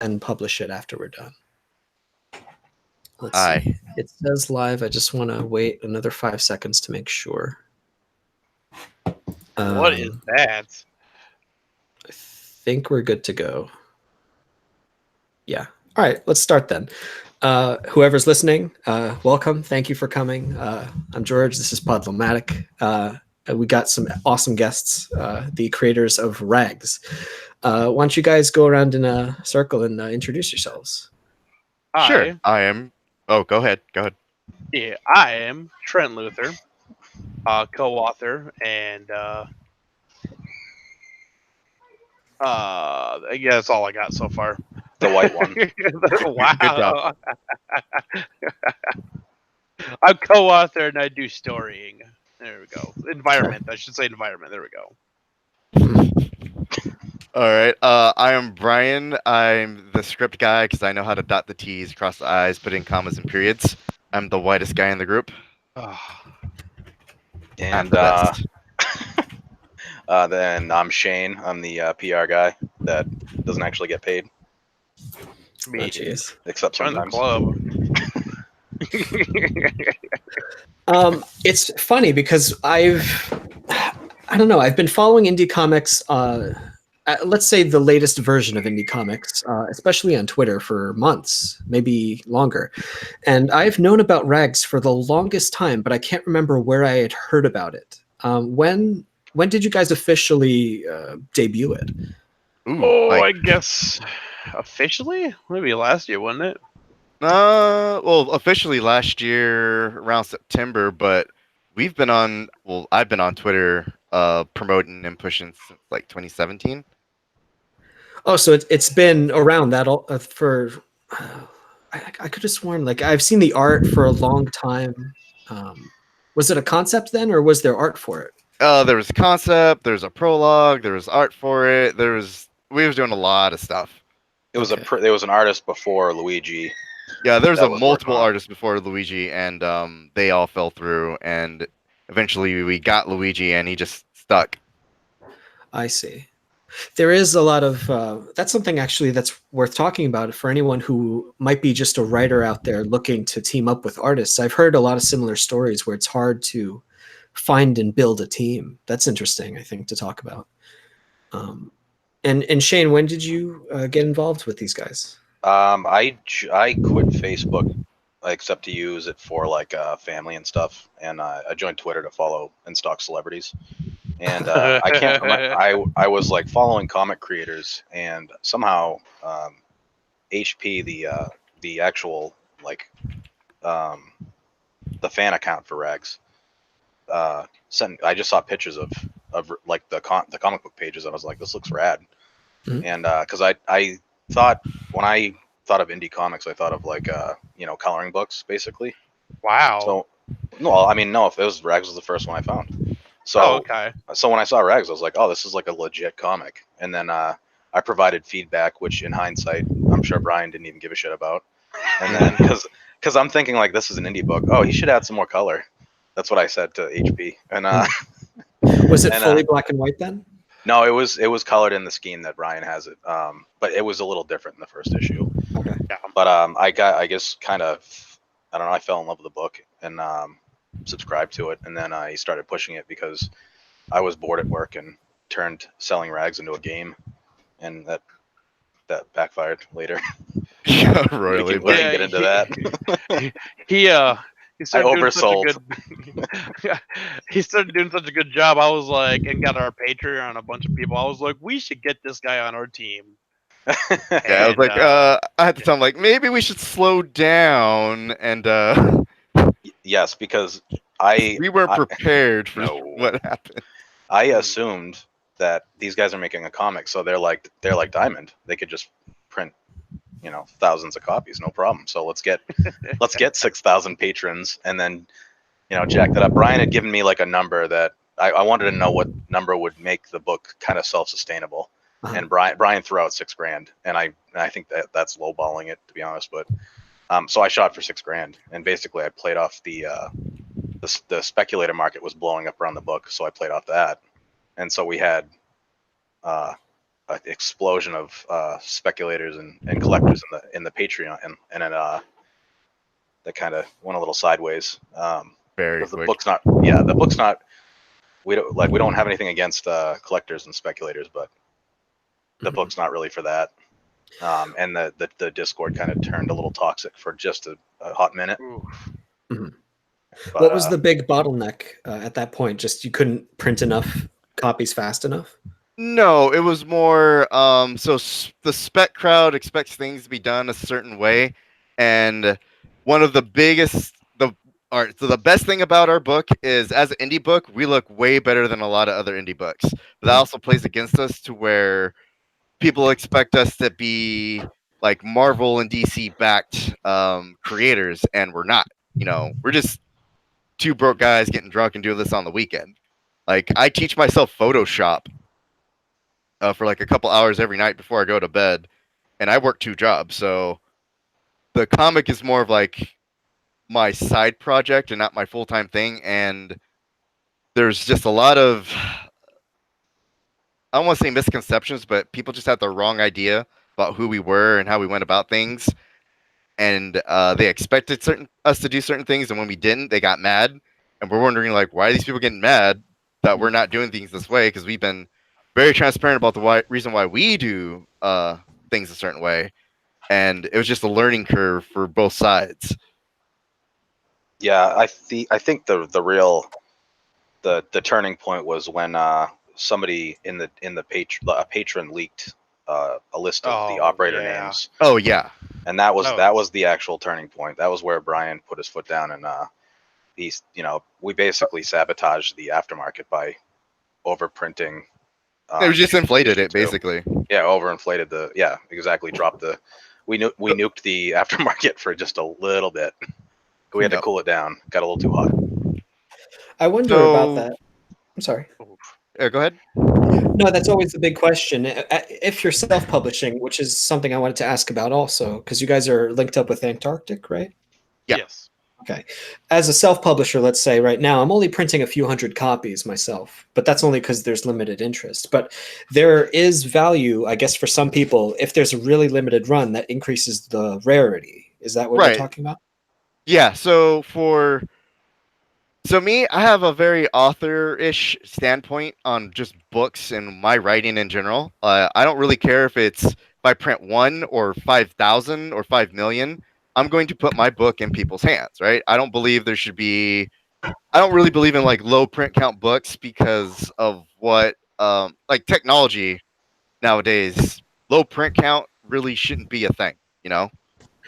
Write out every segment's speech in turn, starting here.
and publish it after we're done. Let's Aye. see. It says live. I just want to wait another 5 seconds to make sure. What is that? I think we're good to go. Yeah. All right, let's start then. Whoever's listening, welcome. Thank you for coming. I'm George. This is Podlomatic. We got some awesome guests, the creators of Rags. Why don't you guys go around in a circle and introduce yourselves? Sure. I am. Oh, go ahead. Go ahead. Yeah, I am Trent Luther, co-author, and yeah, that's all I got so far. The white one. Wow. Good job. I'm co-author and I do storying. There we go. Environment. I should say environment. There we go. All right. I am Brian. I'm the script guy because I know how to dot the T's, cross the I's, put in commas and periods. I'm the whitest guy in the group. And best. then I'm Shane. I'm the PR guy that doesn't actually get paid. Me, except join the sometimes. club. It's funny because I don't know. I've been following indie comics. Let's say the latest version of indie comics, especially on Twitter, for months, maybe longer. And I've known about Rags for the longest time, but I can't remember where I had heard about it. When did you guys officially debut it? Ooh, I guess officially, maybe last year, wasn't it? Well, officially last year around September, but we've been on. Well, I've been on Twitter, promoting and pushing since like 2017. Oh, so it's been around that for. I could have sworn like I've seen the art for a long time. Was it a concept then, or was there art for it? There was a concept. There's a prologue. There was art for it. We was doing a lot of stuff. It was there was an artist before Luigi. Yeah, there's a multiple artists before Luigi, and they all fell through, and eventually we got Luigi, and he just stuck. I see. There is a lot of that's something actually that's worth talking about for anyone who might be just a writer out there looking to team up with artists. I've heard a lot of similar stories where it's hard to find and build a team. That's interesting, I think, to talk about. And Shane, when did you get involved with these guys? I quit Facebook, except to use it for like family and stuff, and I joined Twitter to follow and stalk celebrities. And I can't remember. I was like following comic creators, and somehow HP, the actual like the fan account for Rags, I just saw pictures of like the comic book pages, and I was like, this looks rad. Mm-hmm. And because I thought when I thought of indie comics, I thought of like coloring books basically. Wow. So no, I mean no, if it was Rags was the first one I found. So okay. So when I saw Rags, I was like, oh, this is like a legit comic. And then I provided feedback, which in hindsight, I'm sure Brian didn't even give a shit about. And then because I'm thinking like this is an indie book. Oh, he should add some more color. That's what I said to HP. And was it fully black and white then? No, it was colored in the scheme that Brian has it. But it was a little different in the first issue. Okay. Yeah. But I guess kind of, I don't know, I fell in love with the book and subscribed to it, and then I started pushing it because I was bored at work and turned selling Rags into a game, and that backfired later. Royally, we can get into that. He started oversold. He started doing such a good job. I was like, and got our Patreon on a bunch of people. I was like, we should get this guy on our team. I was like, I had to tell him like maybe we should slow down and. Yes, because we were prepared for what happened. I assumed that these guys are making a comic, so they're like Diamond. They could just print, thousands of copies, no problem. So let's get 6,000 patrons, and then, jack that up. Brian had given me like a number that I wanted to know what number would make the book kind of self-sustainable. Uh-huh. And Brian threw out $6,000, and I think that's lowballing it, to be honest, but. So I shot for $6,000, and basically I played off the speculator market was blowing up around the book, so I played off that, and so we had an explosion of speculators and collectors in the Patreon, and then that kind of went a little sideways. Very Because the quick. book's not. We don't have anything against collectors and speculators, but the book's not really for that. And the Discord kind of turned a little toxic for just a hot minute. Oof. But, What was the big bottleneck at that point? Just you couldn't print enough copies fast enough? No, it was more so the spec crowd expects things to be done a certain way, and one of the biggest so the best thing about our book is as an indie book, we look way better than a lot of other indie books. But that also plays against us to where people expect us to be like Marvel and DC backed creators, and we're not. You know, we're just two broke guys getting drunk and doing this on the weekend. Like I teach myself Photoshop for like a couple hours every night before I go to bed, and I work 2 jobs, so the comic is more of like my side project and not my full-time thing. And there's just a lot of, I don't want to say misconceptions, but people just had the wrong idea about who we were and how we went about things, and they expected us to do certain things, and when we didn't, they got mad, and we're wondering like, why are these people getting mad that we're not doing things this way? Because we've been very transparent about the reason why we do things a certain way, and it was just a learning curve for both sides. yeah, I think the real the turning point was when somebody in the a patron leaked a list of the Oh, operator yeah. names, Oh yeah, and that was Oh. the actual turning point. That was where Brian put his foot down, and we basically sabotaged the aftermarket by overprinting. it was just inflated issue it 2. basically. Yeah, overinflated exactly. We nuked the aftermarket for just a little bit. We had to Yep. cool it down. Got a little too hot. I wonder So- about that. I'm sorry. Go ahead. No, that's always the big question. If you're self-publishing, which is something I wanted to ask about also, because you guys are linked up with Antarctic, right? Yeah. Yes. Okay. As a self-publisher, let's say right now, I'm only printing a few hundred copies myself, but that's only because there's limited interest. But there is value, I guess, for some people, if there's a really limited run that increases the rarity. Is that what we're Right. talking about? Yeah, so me, I have a very author-ish standpoint on just books and my writing in general. I don't really care if I print 1 or 5,000 or 5,000,000. I'm going to put my book in people's hands, right? I don't really believe in like low print count books because of what like technology nowadays. Low print count really shouldn't be a thing, you know?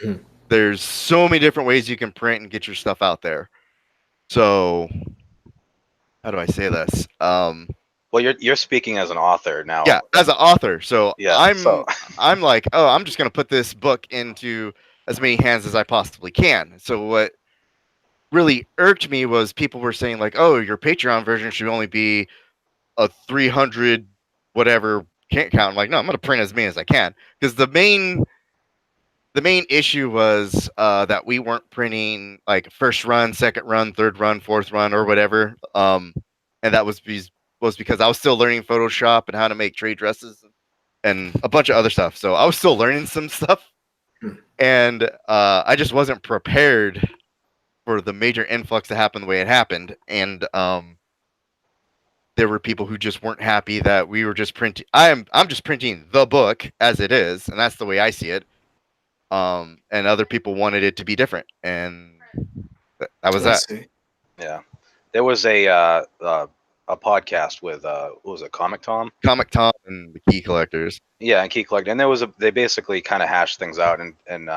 Mhm. There's so many different ways you can print and get your stuff out there. So how do I say this? Well, you're speaking as an author now. Yeah, as an author. So Yeah, I'm like, oh, I'm just gonna put this book into as many hands as I possibly can. So what really irked me was people were saying like, oh, your Patreon version should only be a 300 whatever can't count. I'm like, no, I'm gonna print as many as I can, because the main issue was that we weren't printing like first run, second run, third run, fourth run, or whatever. And that was because I was still learning Photoshop and how to make trade dresses and a bunch of other stuff. So I was still learning some stuff, and I just wasn't prepared for the major influx to happen the way it happened. And there were people who just weren't happy that we were just printing. I'm just printing the book as it is, and that's the way I see it. And other people wanted it to be different, and that was I that. see. yeah. There was a podcast with what was it, Comic Tom? Comic Tom and the Key Collectors. Yeah, and Key Collector, and they basically kind of hashed things out and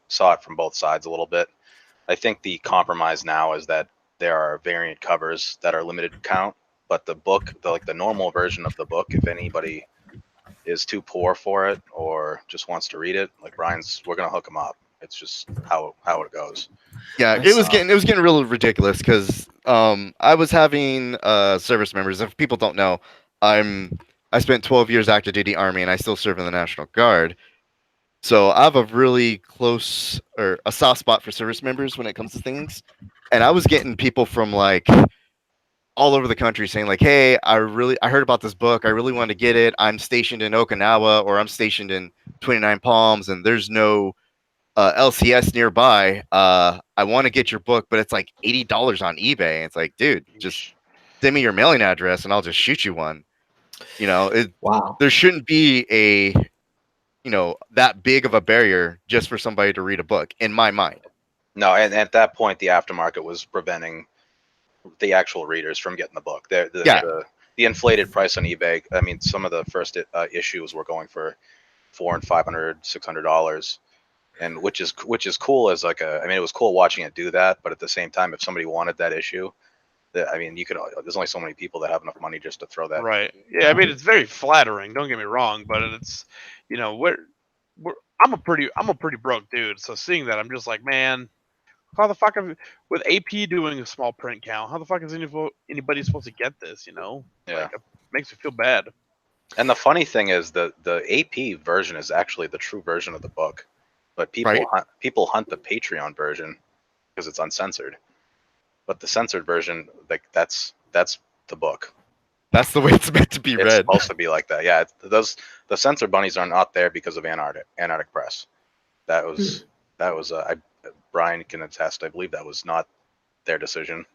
saw it from both sides a little bit. I think the compromise now is that there are variant covers that are limited count, but the book, the normal version of the book, if anybody is too poor for it or just wants to read it, like Brian's, we're gonna hook them up. It's just how it goes. Yeah, it was getting real ridiculous because I was having service members. If people don't know, I spent 12 years active duty Army, and I still serve in the National Guard. So I have a really close or a soft spot for service members when it comes to things. And I was getting people from like all over the country saying like, hey, I heard about this book. I really want to get it. I'm stationed in Okinawa, or I'm stationed in 29 Palms, and there's no LCS nearby. I want to get your book, but it's like $80 on eBay. And it's like, dude, just send me your mailing address and I'll just shoot you one. Wow. There shouldn't be a, that big of a barrier just for somebody to read a book, in my mind. No, and at that point, the aftermarket was preventing the actual readers from getting the book. The inflated price on eBay. I mean, some of the first issues were going for $400, $500, $600, and which is cool as like a. I mean, it was cool watching it do that, but at the same time, if somebody wanted that issue, I mean, there's only so many people that have enough money just to throw that. Right. Yeah. I mean, it's very flattering. Don't get me wrong, but it's, I'm a pretty broke dude. So seeing that, I'm just like, man, how the fuck with AP doing a small print count? How the fuck is anybody supposed to get this? Yeah. Like, it makes me feel bad. And the funny thing is, the AP version is actually the true version of the book, but people hunt the Patreon version because it's uncensored. But the censored version, like that's the book. That's the way it's meant to be read. It's supposed to be like that. Yeah, the censored bunnies are not there because of Antarctic Press. That was Brian can attest. I believe that was not their decision.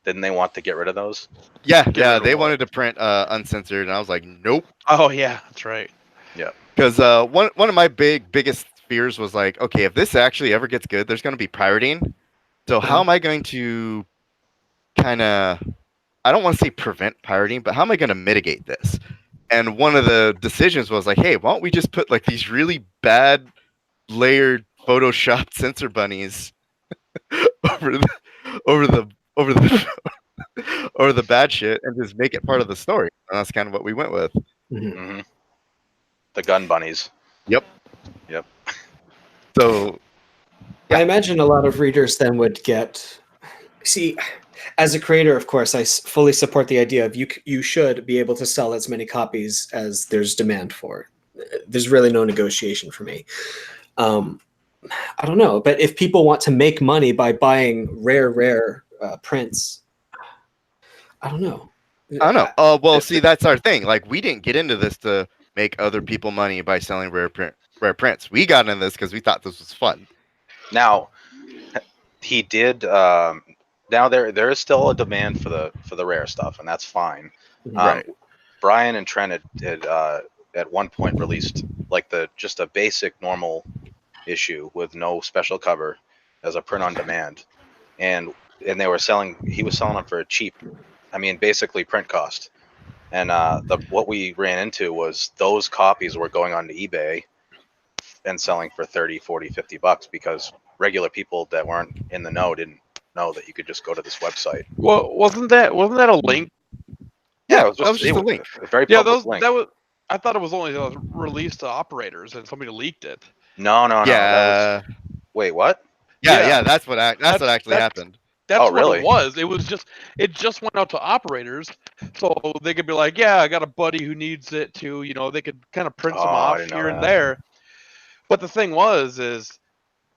Didn't they want to get rid of those? Yeah, they wanted to print uncensored, and I was like, nope. Oh yeah, that's right. Yeah, because one of my biggest fears was like, okay, if this actually ever gets good, there's going to be pirating. So how am I going to kind of, I don't want to say prevent pirating, but how am I going to mitigate this? And one of the decisions was like, hey, why don't we just put like these really bad layered Photoshopped censor bunnies over the bad shit and just make it part of the story. And that's kind of what we went with. Mm-hmm. The gun bunnies. Yep. So I imagine a lot of readers then would see, as a creator, of course, I fully support the idea of you should be able to sell as many copies as there's demand for. There's really no negotiation for me. I don't know, but if people want to make money by buying rare prints, I don't know. Well, see, that's our thing. Like, we didn't get into this to make other people money by selling rare prints. We got into this because we thought this was fun. Now, he did. Now there is still a demand for the rare stuff, and that's fine. Right. Brian and Trent had at one point released like just a basic normal issue with no special cover as a print on demand, and he was selling them for a cheap, I mean basically print cost. And what we ran into was those copies were going onto eBay and selling for $30, $40, $50 because regular people that weren't in the know didn't know that you could just go to this website. Well, wasn't that a link? Yeah, it was just a link. A very public link. I thought it was only released to operators and somebody leaked it. No. Yeah. Wait, what? Yeah. That's what actually happened. That's what really? it was. It just went out to operators, so they could be like, yeah, I got a buddy who needs it too. They could kind of print some off here and there. But the thing is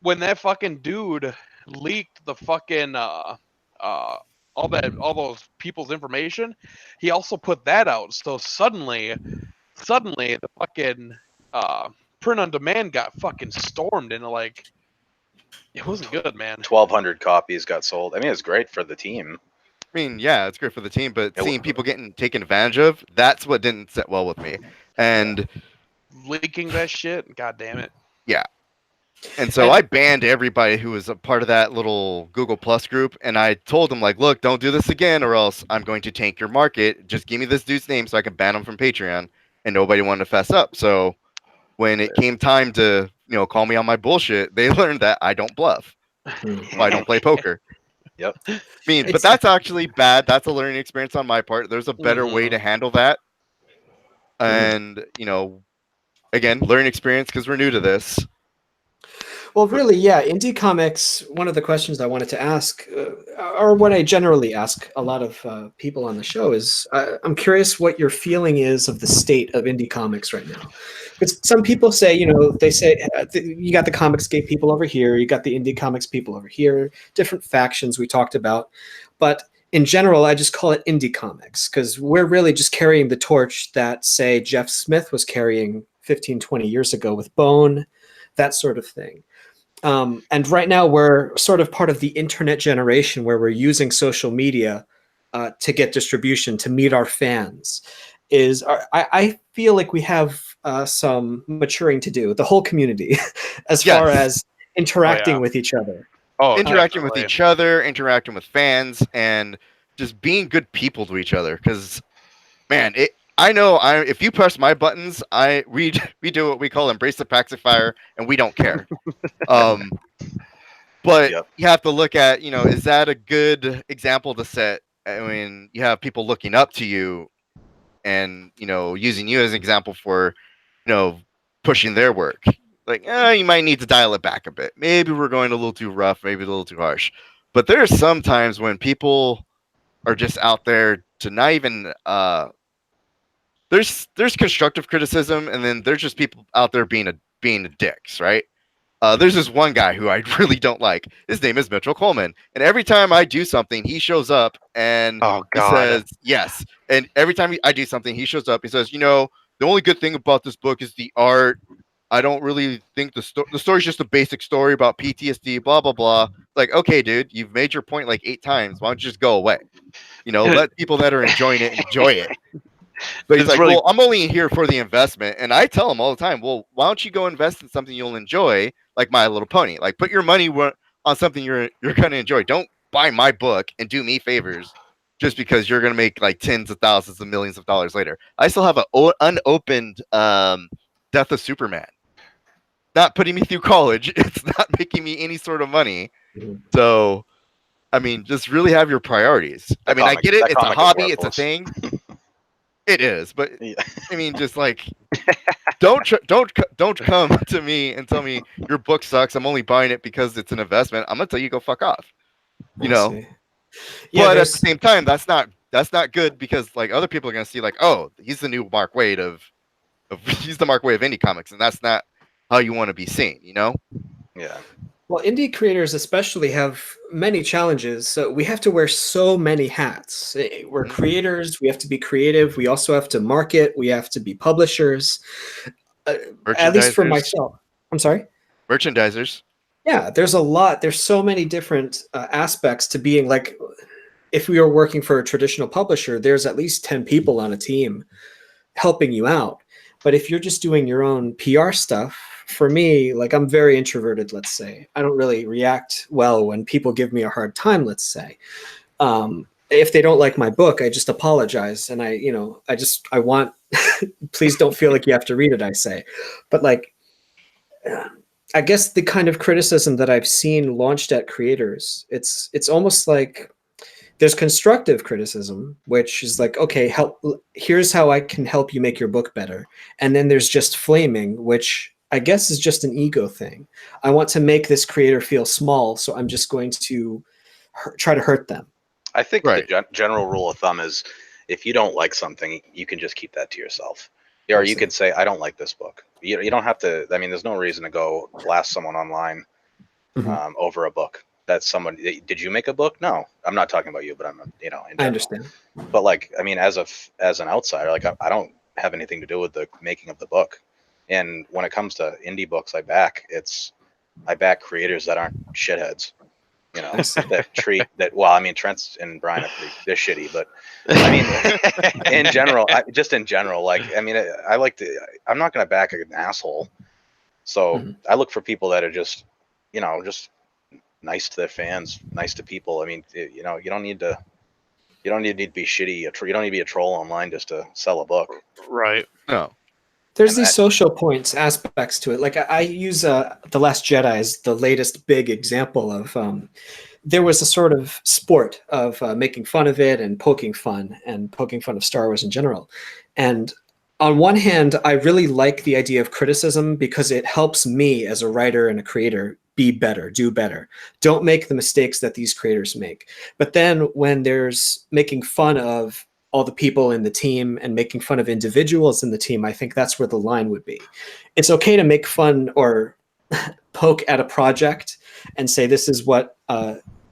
when that fucking dude leaked the fucking all those people's information, he also put that out. So suddenly the fucking print on demand got fucking stormed, and like it wasn't good, man. 1,200 copies got sold. I mean, it's great for the team. I mean, yeah, it's great for the team, but seeing people getting taken advantage of, that's what didn't sit well with me. And leaking that shit, god damn it. Yeah. And so I banned everybody who was a part of that little Google Plus group, and I told them, like, look, don't do this again, or else I'm going to tank your market. Just give me this dude's name so I can ban him from Patreon. And nobody wanted to fess up. So when it came time to, call me on my bullshit, they learned that I don't bluff. I don't play poker. Yep. But that's actually bad. That's a learning experience on my part. There's a better way to handle that. And, again, learning experience because we're new to this. Well, really, yeah. Indie comics, one of the questions I wanted to ask, or what I generally ask a lot of people on the show is, I'm curious what your feeling is of the state of indie comics right now. Because some people say, they say, you got the Comicsgate people over here, you got the indie comics people over here, different factions we talked about. But in general, I just call it indie comics because we're really just carrying the torch that, say, Jeff Smith was carrying 15, 20 years ago with Bone, that sort of thing. And right now we're sort of part of the internet generation where we're using social media to get distribution, to meet our fans. I feel like we have some maturing to do, the whole community, as far as interacting with each other. Oh, interacting with definitely. each other, interacting with fans, and just being good people to each other. Because, man, I know if you press my buttons, we do what we call embrace the pacifier, and we don't care. But Yep. you have to look at, is that a good example to set? I mean, you have people looking up to you, and using you as an example for, pushing their work. Like, you might need to dial it back a bit. Maybe we're going a little too rough, maybe a little too harsh. But there's some times when people are just out there to not even there's constructive criticism, and then there's just people out there being dicks, right? There's this one guy who I really don't like. His name is Mitchell Coleman, and every time I do something, he shows up and he says yes. And every time I do something, he shows up. He says, the only good thing about this book is the art. I don't really think the story's just a basic story about PTSD, blah, blah, blah. Like, okay, dude, you've made your point like 8 times. Why don't you just go away? Let people that are enjoying it enjoy it. But he's like, well, I'm only here for the investment. And I tell him all the time, well, why don't you go invest in something you'll enjoy, like My Little Pony? Like, put your money on something you're going to enjoy. Don't buy my book and do me favors just because you're going to make like tens of thousands of millions of dollars later. I still have an unopened Death of Superman. Not putting me through college. It's not making me any sort of money. So, I mean, just really have your priorities. I get it. It's a hobby. It's a thing. It is, but I mean, just like, don't come to me and tell me your book sucks. I'm only buying it because it's an investment. I'm gonna tell you go fuck off. But at the same time, that's not good, because like other people are gonna see like, oh, he's the new Mark Waid he's the Mark Waid of indie comics, and that's not how you want to be seen. Yeah. Well, indie creators especially have many challenges. So we have to wear so many hats. We're creators. We have to be creative. We also have to market. We have to be publishers. At least for myself. I'm sorry? Merchandisers. Yeah, there's a lot. There's so many different aspects to being like, if we were working for a traditional publisher, there's at least 10 people on a team helping you out. But if you're just doing your own PR stuff, for me, like, I'm very introverted, let's say. I don't really react well when people give me a hard time, let's say. If they don't like my book, I just apologize. And I want, please don't feel like you have to read it, I say. But like, I guess the kind of criticism that I've seen launched at creators, it's almost like there's constructive criticism, which is like, okay, here's how I can help you make your book better. And then there's just flaming, which I guess is just an ego thing. I want to make this creator feel small, so I'm just going to try to hurt them. I think the general rule of thumb is, if you don't like something, you can just keep that to yourself. Or you could say, I don't like this book. You don't have to, I mean, there's no reason to go blast someone online over a book. That's someone, did you make a book? No, I'm not talking about you, but I'm, I understand. But like, I mean, as an outsider, like I don't have anything to do with the making of the book. And when it comes to indie books, I back creators that aren't shitheads, that treat that. Well, I mean, Trent and Brian they're shitty, but I mean, in general, like, I mean, I'm not going to back an asshole. So I look for people that are just nice to their fans, nice to people. I mean, you don't need to be shitty. You don't need to be a troll online just to sell a book. Right. No. There's these social points aspects to it. Like I use The Last Jedi as the latest big example of there was a sort of sport of making fun of it and poking fun of Star Wars in general. And on one hand, I really like the idea of criticism because it helps me as a writer and a creator be better, do better. Don't make the mistakes that these creators make. But then when there's making fun of all the people in the team and making fun of individuals in the team, I think that's where the line would be. It's okay to make fun or poke at a project and say this is what,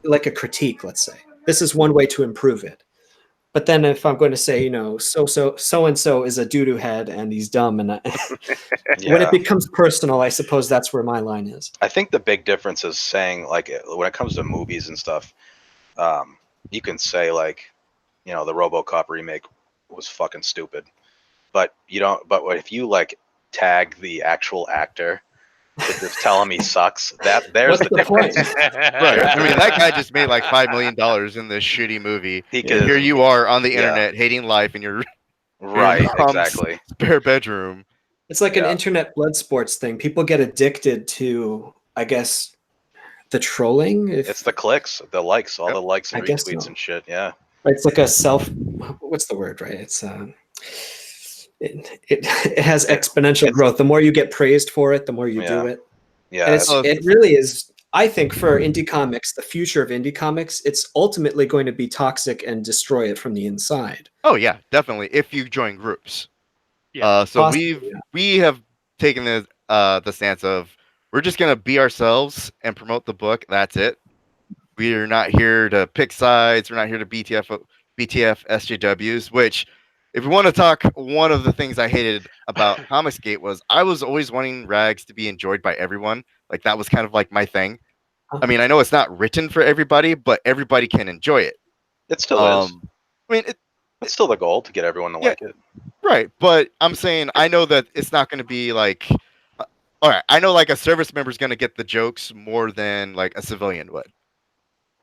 like a critique, let's say. this is one way to improve it. But then if I'm going to say, you know, so and so is a doo-doo head and he's dumb, and when it becomes personal, I suppose that's where my line is. I think the big difference is saying, like, when it comes to movies and stuff, you can say, like, you know, the RoboCop remake was fucking stupid, but you don't. But if you like tag the actual actor to just tell him he sucks, there's What's the the difference. point? Right. I mean, that guy just made like $5 million in this shitty movie. He And could- here you are on the yeah. internet hating life in your Right, mom's exactly. spare bedroom. It's like an Yeah. internet blood sports thing. People get addicted to, I guess, the trolling. It's the clicks, the likes, all Yep. the likes and I guess retweets so. and shit. Yeah. It's like a what's the word, right? It's it has exponential growth. The more you get praised for it, the more you do it. Yeah. And it really is, I think, for indie comics, the future of indie comics, it's ultimately going to be toxic and destroy it from the inside. Oh yeah, definitely. If you join groups. Yeah. So Possibly, we have taken the stance of we're just gonna be ourselves and promote the book. That's it. We're not here to pick sides. We're not here to BTF SJWs. Which, if we want to talk, one of the things I hated about Comicsgate was I was always wanting Rags to be enjoyed by everyone. Like that was kind of like my thing. I mean, I know it's not written for everybody, but everybody can enjoy it. It still is. I mean, It's still the goal to get everyone to like it. right, but I'm saying I know that it's not going to be like, all right, I know like a service member is going to get the jokes more than like a civilian would.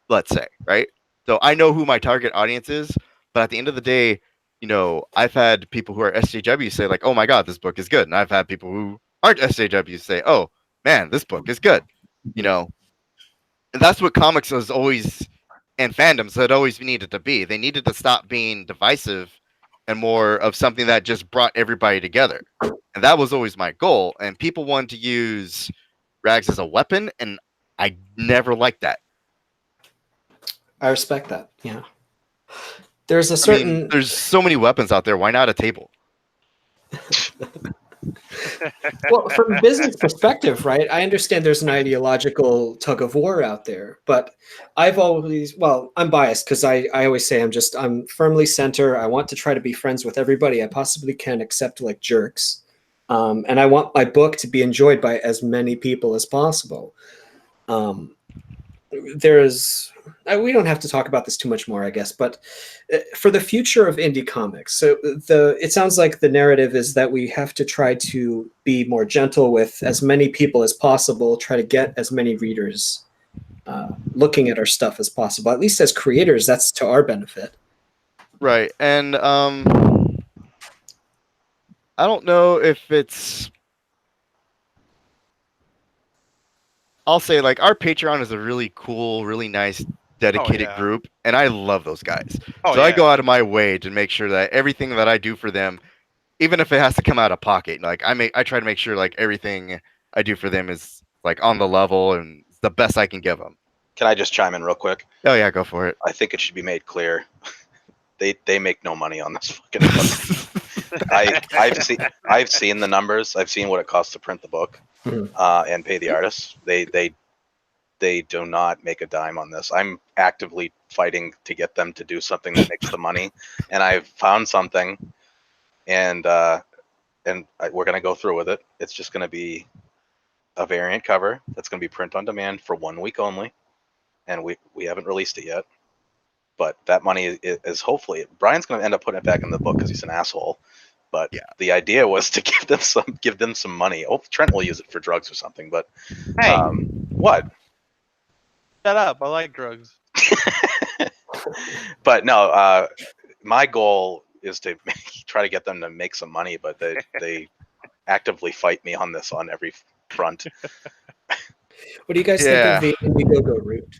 Let's say, right? So I know who my target audience is, but at the end of the day, you know, I've had people who are SJWs say like, "Oh my god, this book is good," and I've had people who aren't SJWs say, "Oh man, this book is good," you know, and that's what comics has always and fandoms had always needed to be. They needed to stop being divisive and more of something that just brought everybody together. And that was always my goal. And people wanted to use Rags as a weapon, and I never liked that. I respect that. Yeah. There's a certain. I mean, there's so many weapons out there. Why not a table? Well, from a business perspective, right? I understand there's an ideological tug of war out there, but I've always, well, I'm biased because I always say I'm firmly center. I want to try to be friends with everybody I possibly can, except like jerks. And I want my book to be enjoyed by as many people as possible. We don't have to talk about this too much more, I guess, but for the future of indie comics, so it sounds like the narrative is that we have to try to be more gentle with as many people as possible, try to get as many readers looking at our stuff as possible. At least as creators, that's to our benefit. Right. And I don't know if it's, I'll say like our Patreon is a really cool, really nice, dedicated yeah. group, and I love those guys. Oh, So I yeah. go out of my way to make sure that everything that I do for them, even if it has to come out of pocket, like I try to make sure like everything I do for them is like on the level and it's the best I can give them. Can I just chime in real quick? Oh yeah, go for it. I think it should be made clear they make no money on this fucking book. I've seen the numbers. I've seen what it costs to print the book and pay the artists. They do not make a dime on this. I'm actively fighting to get them to do something that makes the money, and I've found something, and we're gonna go through with it. It's just gonna be a variant cover that's gonna be print on demand for 1 week only, and we haven't released it yet. But that money is hopefully Brian's gonna end up putting it back in the book because he's an asshole. But yeah, the idea was to give them some money. Oh, Trent will use it for drugs or something. But Hey, what? shut up! I like drugs. But no, my goal is to try to get them to make some money, but they actively fight me on this on every front. What do you guys think of the Indiegogo route?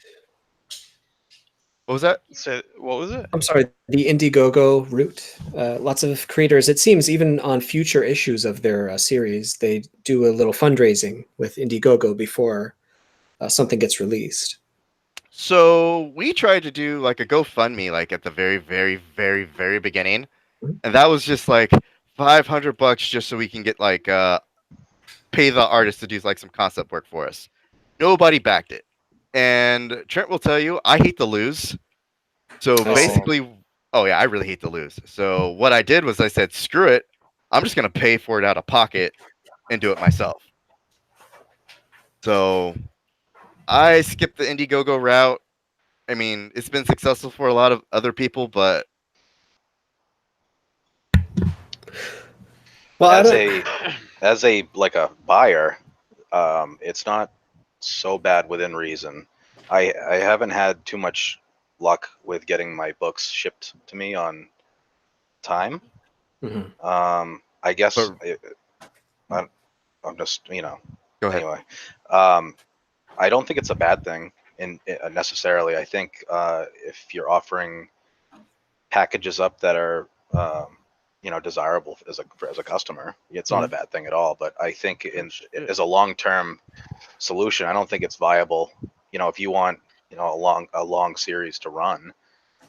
What was that? So, what was it? I'm sorry, the Indiegogo route. Lots of creators, it seems, even on future issues of their series, they do a little fundraising with Indiegogo before something gets released. So we tried to do like a GoFundMe like at the very, very, very, very beginning, and that was just like $500 just so we can get like pay the artist to do like some concept work for us. Nobody backed it, and Trent will tell you I hate to lose. So I see. basically, oh yeah, I really hate to lose. So what I did was I said, screw it. I'm just going to pay for it out of pocket and do it myself. So I skipped the Indiegogo route. I mean, it's been successful for a lot of other people, but Well, I as don't. a like a buyer, it's not so bad within reason. I haven't had too much luck with getting my books shipped to me on time. Mhm. I guess But- I'm just go ahead. anyway. I don't think it's a bad thing in necessarily. I think if you're offering packages up that are desirable as a customer, it's not a bad thing at all. But I think as a long-term solution, I don't think it's viable. If you want a long series to run,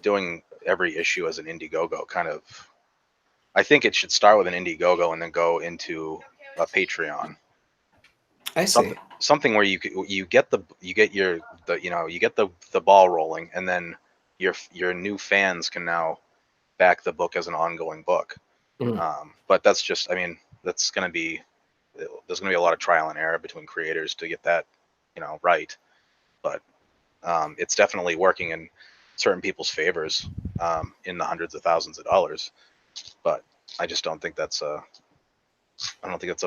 doing every issue as an Indiegogo kind of, I think it should start with an Indiegogo and then go into a Patreon. I see. Something where you get the ball rolling, and then your new fans can now back the book as an ongoing book. But that's just, I mean, there's gonna be a lot of trial and error between creators to get that right. But it's definitely working in certain people's favors, in the hundreds of thousands of dollars. But I just don't think that's a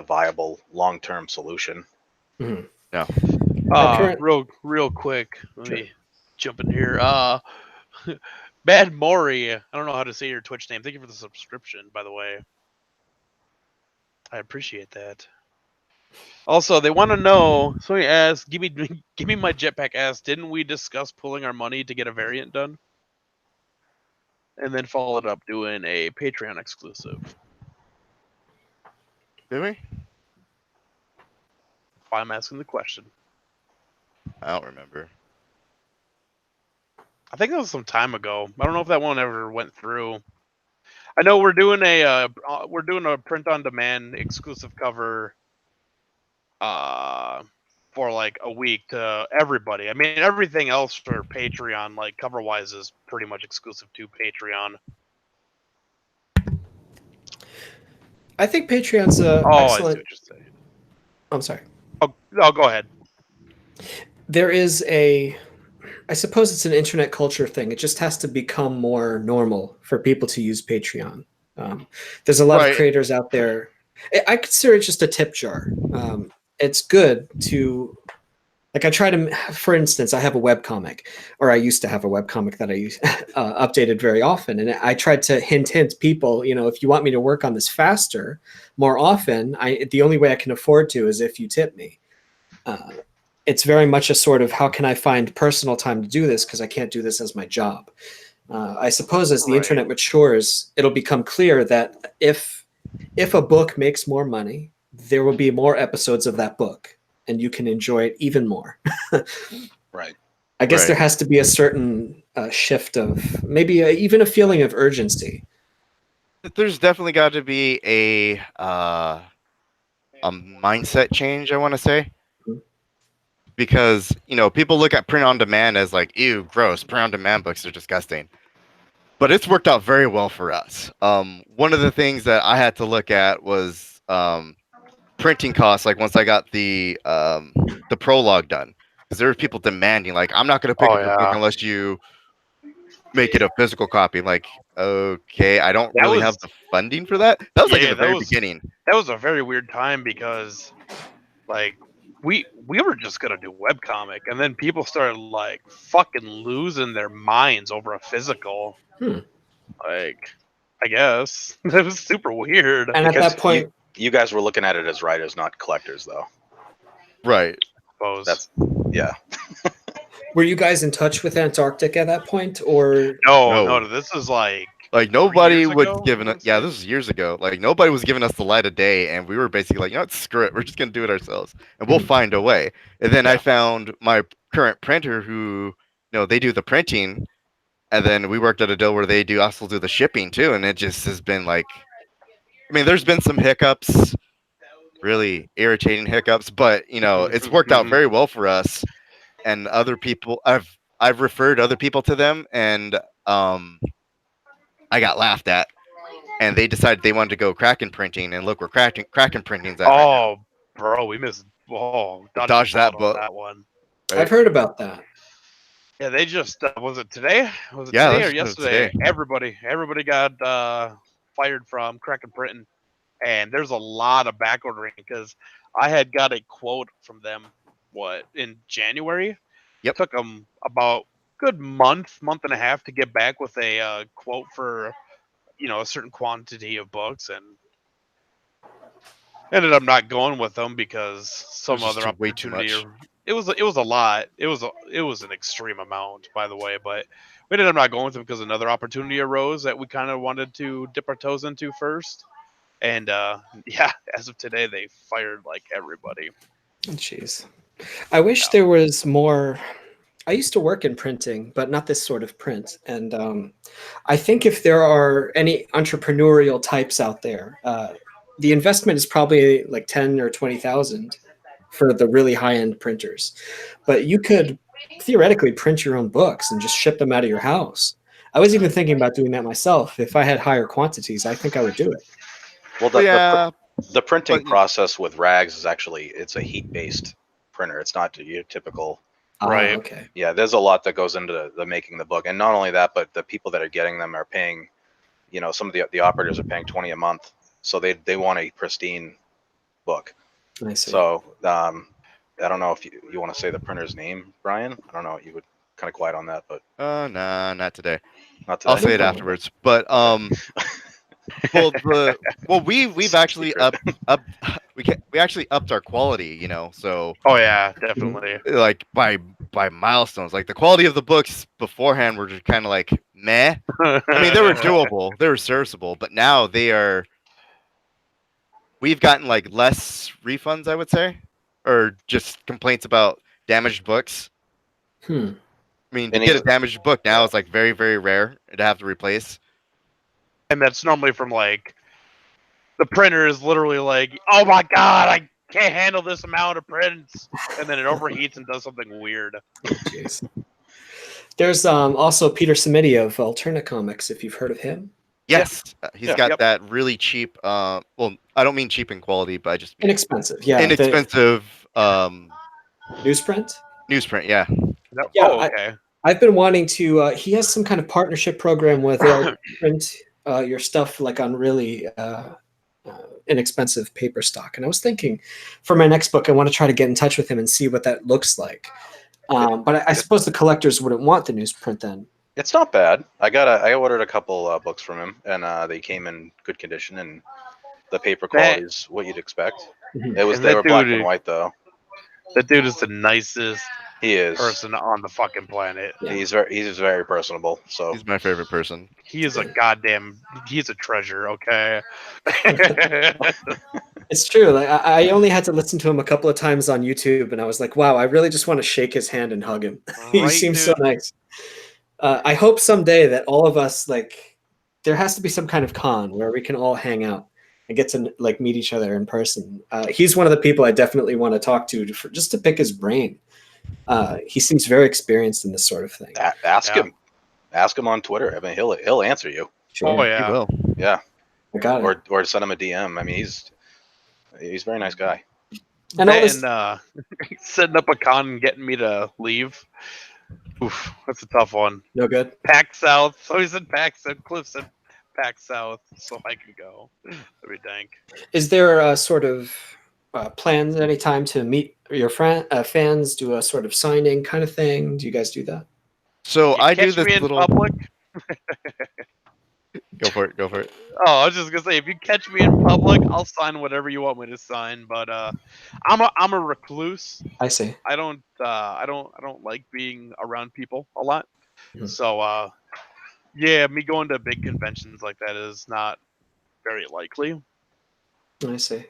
viable long-term solution. Mhm. No. current- Real quick, let Sure. me jump in here. Bad Mori, I don't know how to say your Twitch name. Thank you for the subscription, by the way. I appreciate that. Also, they want to know. Somebody asked, "Give me my jetpack." Asked, "Didn't we discuss pulling our money to get a variant done?" And then followed up doing a Patreon exclusive. Did we? Why I'm asking the question. I don't remember. I think that was some time ago. I don't know if that one ever went through. I know we're doing a print on demand exclusive cover for like a week to everybody. I mean, everything else for Patreon, like cover wise, is pretty much exclusive to Patreon. I think Patreon's I see excellent. what you're saying. I'm sorry. Oh, go ahead. There is I suppose it's an internet culture thing. It just has to become more normal for people to use Patreon. There's a lot of creators out there. I consider it just a tip jar. It's good to, like, I try to, for instance, I have a webcomic, or I used to have a webcomic that I use, updated very often. And I tried to hint people, if you want me to work on this faster, more often, the only way I can afford to is if you tip me. It's very much a sort of, how can I find personal time to do this, because I can't do this as my job. I suppose as the internet matures, it'll become clear that if a book makes more money, there will be more episodes of that book, and you can enjoy it even more. Right. I guess there has to be a certain shift of maybe even a feeling of urgency. There's definitely got to be a mindset change, I want to say. Because, people look at print on demand as like, ew, gross, print on demand books are disgusting. But it's worked out very well for us. One of the things that I had to look at was printing costs. Like once I got the prologue done, because there were people demanding, like, I'm not going to pick up your book unless you make it a physical copy. Like, okay, I don't really have the funding for that. That was like in the very beginning. That was a very weird time because, like, we were just gonna do webcomic, and then people started like fucking losing their minds over a physical. Like, I guess that was super weird. And because at that point, you guys were looking at it as writers, not collectors, though. Right. That's yeah. Were you guys in touch with Antarctic at that point, or no? This is like nobody would give us. Yeah, this was years ago. Like nobody was giving us the light of day, and we were basically like, what, screw it, we're just gonna do it ourselves, and we'll find a way. And then I found my current printer, who, they do the printing, and then we worked at a deal where they also do the shipping too, and it just has been like, I mean, there's been some hiccups, really irritating hiccups, but it's worked out very well for us. And other people, I've referred other people to them, and I got laughed at, and they decided they wanted to go Kraken printing, and look where Kraken printing's at. Right Oh, bro, we missed. Oh, Dodge that on boat. that one. now, I've heard about that. Yeah, they just was it today? Was it Yeah, today or it was yesterday? today. Everybody got fired from Kraken Printing, and there's a lot of back ordering because I had got a quote from them. What in January? Yep. Took them about good month and a half to get back with a quote for a certain quantity of books, and ended up not going with them because some just other way too opportunity. much. It was a lot. It was an extreme amount, by the way. But we ended up not going with them because another opportunity arose that we kind of wanted to dip our toes into first. And yeah, as of today, they fired like everybody. Jeez, I wish there was more. I used to work in printing, but not this sort of print. And I think if there are any entrepreneurial types out there, the investment is probably like 10 or 20,000 for the really high-end printers. But you could theoretically print your own books and just ship them out of your house. I was even thinking about doing that myself. If I had higher quantities, I think I would do it. Well, the printing process with rags is actually it's a heat-based printer. It's not your typical. Right. Okay. Yeah, there's a lot that goes into the making the book, and not only that, but the people that are getting them are paying. Some of the operators are paying $20 a month, so they want a pristine book. I see. So I don't know if you want to say the printer's name, Brian. I don't know. You would kind of quiet on that, but Nah, not today. not today. I'll say it afterwards. But we've actually we actually upped our quality, so Oh yeah, definitely. like by milestones. Like the quality of the books beforehand were just kind of like meh. I mean, they were doable, they were serviceable, but now we've gotten like less refunds, I would say, or just complaints about damaged books. Hmm. I mean, to get a damaged book now is like very, very rare to have to replace. And that's normally from like the printer is literally like, oh my god, I can't handle this amount of prints, and then it overheats and does something weird. Jeez. There's also Peter Samiti of Alternate Comics, if you've heard of him. Yes, he's got that really cheap. Well, I don't mean cheap in quality, but I just mean inexpensive. Yeah, inexpensive newsprint. Newsprint, yeah. Yeah, okay. I've been wanting to. He has some kind of partnership program where they'll print your stuff like on really inexpensive paper stock. And I was thinking, for my next book, I want to try to get in touch with him and see what that looks like. But I suppose the collectors wouldn't want the newsprint then. It's not bad. I ordered a couple books from him, and they came in good condition, and the paper quality is what you'd expect. Mm-hmm. They were black and white though. That dude is the nicest person on the fucking planet. Yeah. He's very personable. So he's my favorite person. He's a treasure. Okay. It's true. Like I only had to listen to him a couple of times on YouTube, and I was like, wow, I really just want to shake his hand and hug him. He seems so nice. I hope someday that all of us, like, there has to be some kind of con where we can all hang out and get to like meet each other in person. He's one of the people I definitely want to talk to just to pick his brain. He seems very experienced in this sort of thing. Ask him on Twitter. I mean, he'll answer you. Sure. Oh yeah, he will. Yeah. I got it. Or send him a DM. I mean, he's a very nice guy. And setting up a con and getting me to leave. Oof, that's a tough one. No good. Pack South. So he's in Pack South. Cliff's in Pack South, so I can go. That'd be dank. Is there a sort of plans at any time to meet your fans, do a sort of signing kind of thing? Do you guys do that? So I do this in little. Public? Go for it. Oh, I was just gonna say, if you catch me in public, I'll sign whatever you want me to sign. But I'm a recluse. I see. I don't like being around people a lot. Mhm. So yeah, me going to big conventions like that is not very likely. I see.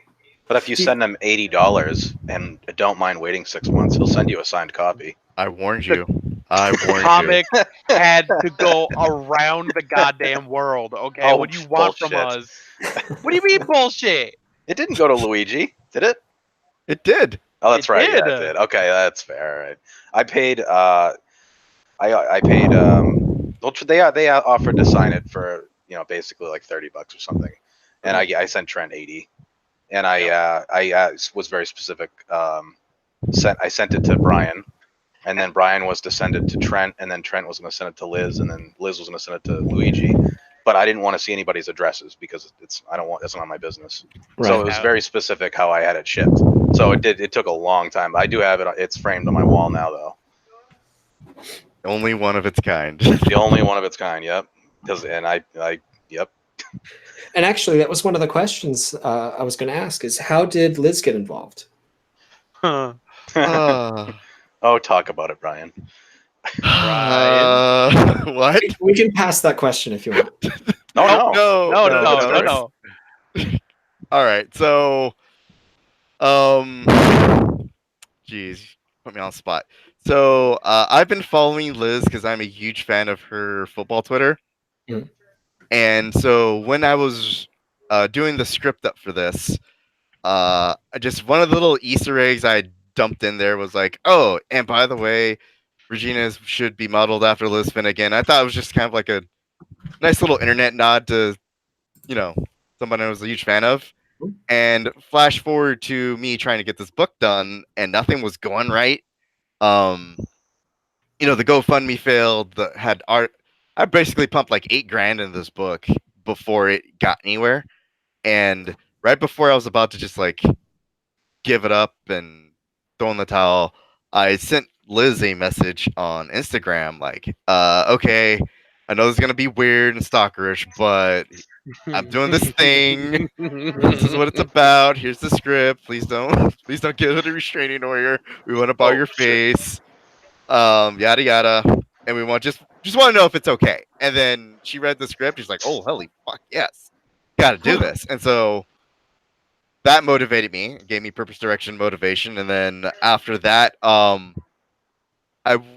But if you send him $80 and don't mind waiting 6 months, he'll send you a signed copy. I warned you. The comic had to go around the goddamn world. Okay, Oh, what do you want from us? What do you mean bullshit? It didn't go to Luigi, did it? It did. Oh, that's right. did. Yeah, it did. Okay, that's fair. All right. I paid. I paid They offered to sign it for basically like $30 or something, and I sent Trent 80, and I was very specific. I sent it to Brian, and then Brian was to send it to Trent, and then Trent was going to send it to Liz, and then Liz was going to send it to Luigi. But I didn't want to see anybody's addresses because it's not my business. Right. So it was very specific how I had it shipped. So it took a long time. I do have it. It's framed on my wall now, though. Only one of its kind. The only one of its kind. Yep. Yep. And actually, that was one of the questions I was going to ask: is how did Liz get involved? Huh. Oh, talk about it, Brian. What? We can pass that question if you want. No. All right, so, geez, put me on the spot. So, I've been following Liz because I'm a huge fan of her football Twitter. Mhm. And so when I was doing the script up for this, just one of the little Easter eggs I dumped in there was like, oh, and by the way, Regina should be modeled after Liz Finnegan. I thought it was just kind of like a nice little internet nod to, someone I was a huge fan of. And flash forward to me trying to get this book done, and nothing was going right. The GoFundMe failed. Had art. I basically pumped like $8,000 into this book before it got anywhere. And right before I was about to just like give it up and throw in the towel, I sent Liz a message on Instagram like, okay, I know this is gonna be weird and stalkerish, but I'm doing this thing. This is what it's about. Here's the script. Please don't give it a restraining order. We want to borrow your face. Yada yada. And we just want to know if it's okay. And then she read the script. She's like, oh, holy fuck, yes. Got to do this. And so that motivated me, gave me purpose, direction, motivation. And then after that, I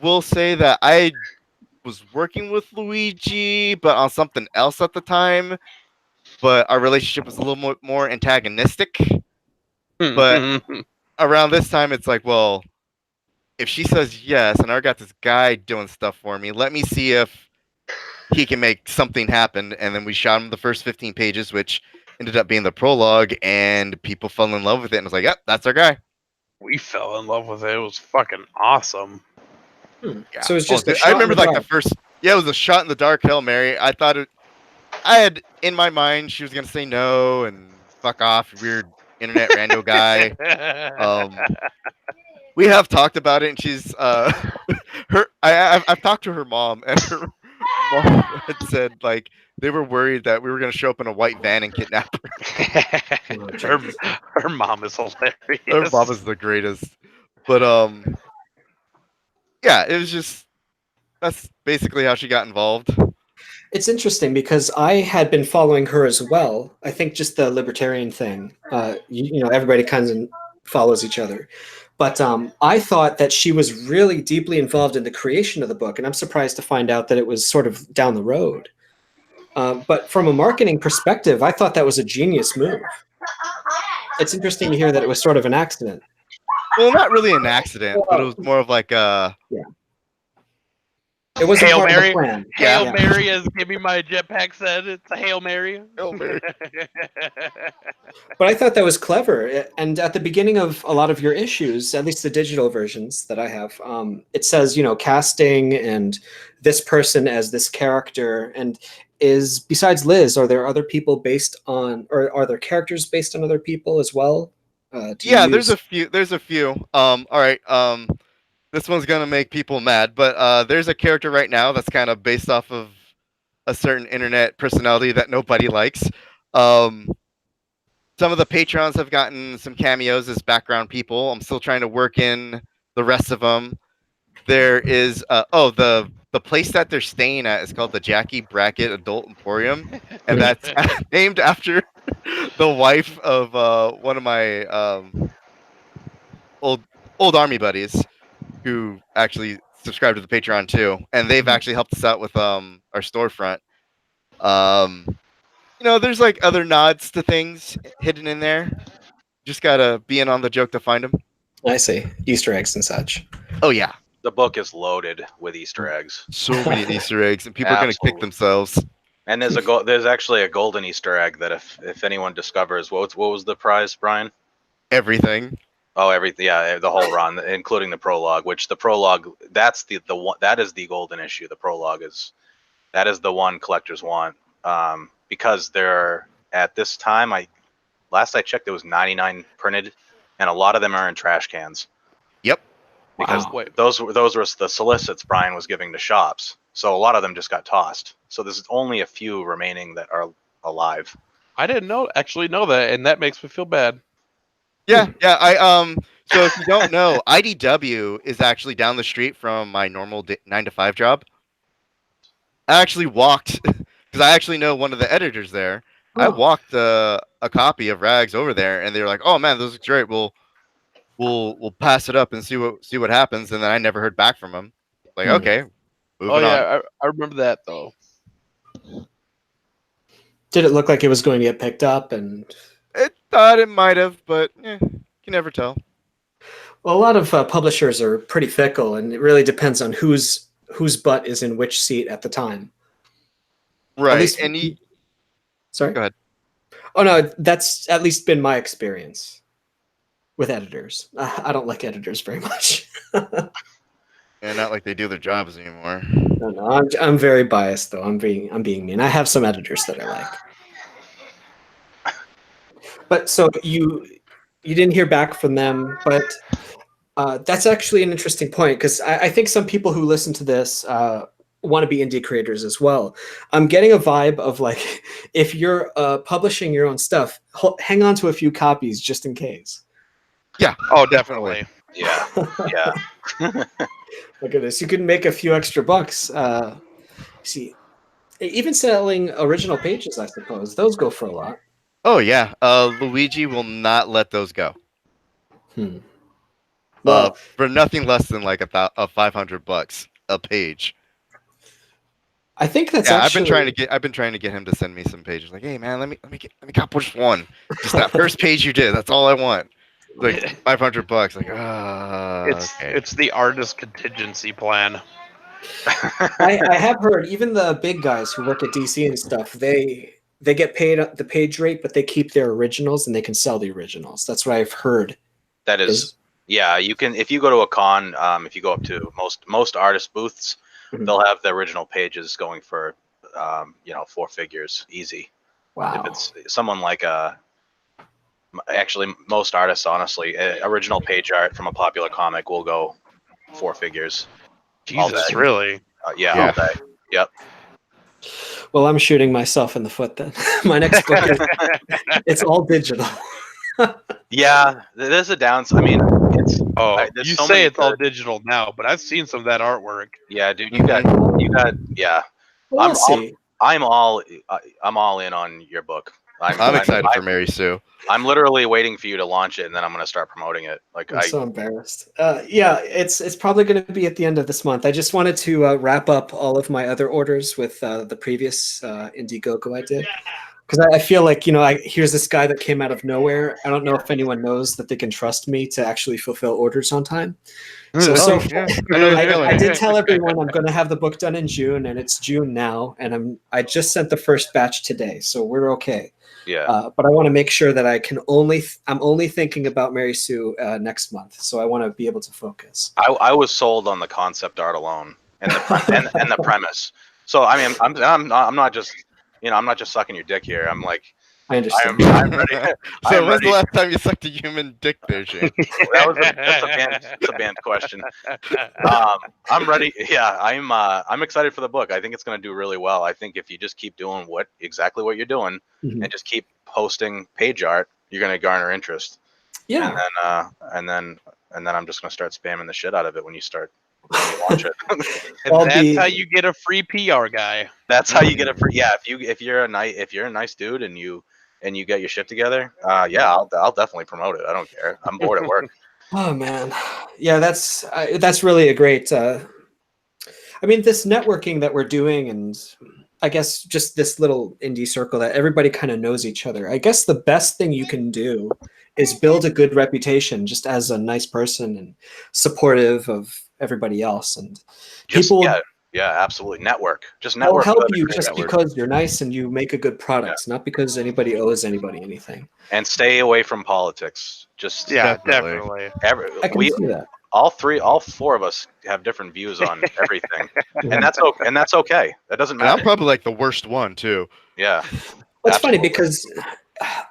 will say that I was working with Luigi, but on something else at the time. But our relationship was a little more antagonistic. But around this time, it's like, well, if she says yes, and I got this guy doing stuff for me, let me see if he can make something happen. And then we shot him the first 15 pages, which ended up being the prologue, and people fell in love with it. And I was like, yep, that's our guy. We fell in love with it. It was fucking awesome. Yeah. So it was just. I remember like the first. Yeah, it was a shot in the dark Hail Mary. I thought I had in my mind she was gonna say no and fuck off, weird internet rando guy. We have talked about it, and she's I've talked to her mom, and her mom had said like they were worried that we were going to show up in a white van and kidnap her. her mom is hilarious. Her mom is the greatest. But yeah, it was just that's basically how she got involved. It's interesting because I had been following her as well. I think just the libertarian thing, everybody kind of follows each other. But I thought that she was really deeply involved in the creation of the book, and I'm surprised to find out that it was sort of down the road. But from a marketing perspective, I thought that was a genius move. It's interesting to hear that it was sort of an accident. Well, not really an accident, but it was more of like a... Yeah. It was Hail part Mary. of the plan. Hail Mary, as Give Me My Jetpack said. It's a Hail Mary. Hail Mary. But I thought that was clever. And at the beginning of a lot of your issues, at least the digital versions that I have, it says, casting and this person as this character. And besides Liz, are there other people based on, or are there characters based on other people as well? There's a few. All right. This one's gonna make people mad, but there's a character right now that's kind of based off of a certain internet personality that nobody likes. Some of the patrons have gotten some cameos as background people. I'm still trying to work in the rest of them. There is the place that they're staying at is called the Jackie Brackett Adult Emporium, and that's named after the wife of one of my old army buddies, who actually subscribed to the Patreon too, and they've actually helped us out with our storefront. There's like other nods to things hidden in there. Just gotta be in on the joke to find them. I see. Easter eggs and such. Oh yeah. The book is loaded with Easter eggs. So many Easter eggs, and people are gonna kick themselves. And there's actually a golden Easter egg that if anyone discovers, what was the prize, Brian? Everything. Oh, everything. Yeah, the whole run, including the prologue. Which the prologue, that's the one that is the golden issue. The prologue is the one collectors want, because they're at this time. Last I checked, there was 99 printed, and a lot of them are in trash cans. Yep. Because Wow. those were the solicits Brian was giving to shops. So a lot of them just got tossed. So there's only a few remaining that are alive. I didn't actually know that, and that makes me feel bad. Yeah. So if you don't know, IDW is actually down the street from my normal 9 to 5 job. I actually walked because I actually know one of the editors there. I walked a copy of Rags over there, and they were like, "Oh man, this looks great. We'll pass it up and see what happens." And then I never heard back from him. Like, okay, moving on. I remember that though. Did it look like it was going to get picked up? And It thought it might have, but you can never tell. well, a lot of publishers are pretty fickle, and it really depends on whose butt is in which seat at the time. Right. least- And Sorry? Go ahead. Oh no, that's at least been my experience with editors. I don't like editors very much. Yeah, not like they do their jobs anymore. No, I'm very biased though. I'm being mean. I have some editors that I like. But so you didn't hear back from them, but that's actually an interesting point, because I think some people who listen to this want to be indie creators as well. I'm getting a vibe of like, if you're publishing your own stuff, hang on to a few copies just in case. Yeah. Oh, definitely. Yeah, yeah. Look at this. You can make a few extra bucks. See, even selling original pages, I suppose. Those go for a lot. Oh yeah. Luigi will not let those go. Well, For nothing less than like $500 a page. I think that's Yeah, actually... I've been trying to get him to send me some pages. Like, hey man, let me copy just one. Just that first page you did. That's all I want. Like $500. Like, It's the artist contingency plan. I have heard even the big guys who work at DC and stuff, they get paid the page rate, but they keep their originals and they can sell the originals. That's what I've heard. That is, yeah. You can, if you go to a con, if you go up to most artist booths, they'll have the original pages going for 4 figures easy. Wow. If it's someone like actually most artists, honestly, original page art from a popular comic will go 4 figures. Jesus, really? Yeah, all day. Yep. Well, I'm shooting myself in the foot then. My next book it's all digital. Yeah, there's a downside. I mean, it's there's you so say many it's all good- digital now, but I've seen some of that artwork. Yeah, dude, you got yeah. Well, we'll see. I'm all in on your book. I'm excited for Mary Sue. I'm literally waiting for you to launch it, and then I'm going to start promoting it. Like I'm so embarrassed. Yeah, it's probably going to be at the end of this month. I just wanted to wrap up all of my other orders with the previous Indiegogo I did, because I feel like here's this guy that came out of nowhere. I don't know if anyone knows that they can trust me to actually fulfill orders on time. So I did tell everyone I'm going to have the book done in June, and it's June now, and I just sent the first batch today, so we're okay. Yeah. But I want to make sure that I'm only thinking about Mary Sue next month, so I want to be able to focus. I was sold on the concept art alone and the and the premise. So I mean, I'm not just I'm not just sucking your dick here. I'm like, I understand. I'm ready. So when's the last time you sucked a human dick there, Shane? That's a banned question. I'm ready. Yeah, I'm excited for the book. I think it's going to do really well. I think if you just keep doing exactly what you're doing and just keep posting page art, you're going to garner interest. Yeah. And then I'm just going to start spamming the shit out of it when you launch it. And that's how you get a free PR guy. That's how you get a free. Yeah, if you're a nice dude and you get your shit together, I'll definitely promote it. I don't care. I'm bored at work. Oh man, yeah, that's really a great. I mean, this networking that we're doing, and I guess just this little indie circle that everybody kind of knows each other. I guess the best thing you can do is build a good reputation just as a nice person and supportive of everybody else. And Just people absolutely. Network. Just will network. help with other you creators. just because you're nice and you make a good product, not because anybody owes anybody anything. And stay away from politics. Just Yeah, Definitely. definitely. I can see that. all four of us have different views on everything, and that's okay. And that's okay. That doesn't And I'm matter. probably like the worst one too. Yeah. Well, it's funny Absolutely. because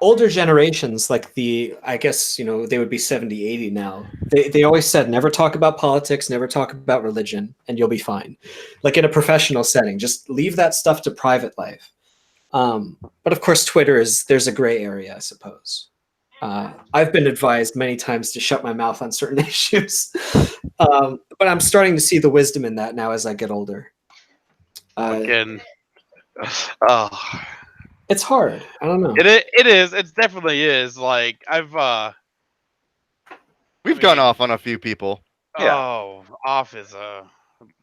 older generations, like I guess, they would be 70, 80 now. They always said, never talk about politics, never talk about religion, and you'll be fine. Like in a professional setting, just leave that stuff to private life. But of course, there's a gray area, I suppose. I've been advised many times to shut my mouth on certain issues. But I'm starting to see the wisdom in that now as I get older. Again, oh, It's hard. I don't know. it is. It definitely is. Like We've gone off on a few people. Yeah. Oh, off is a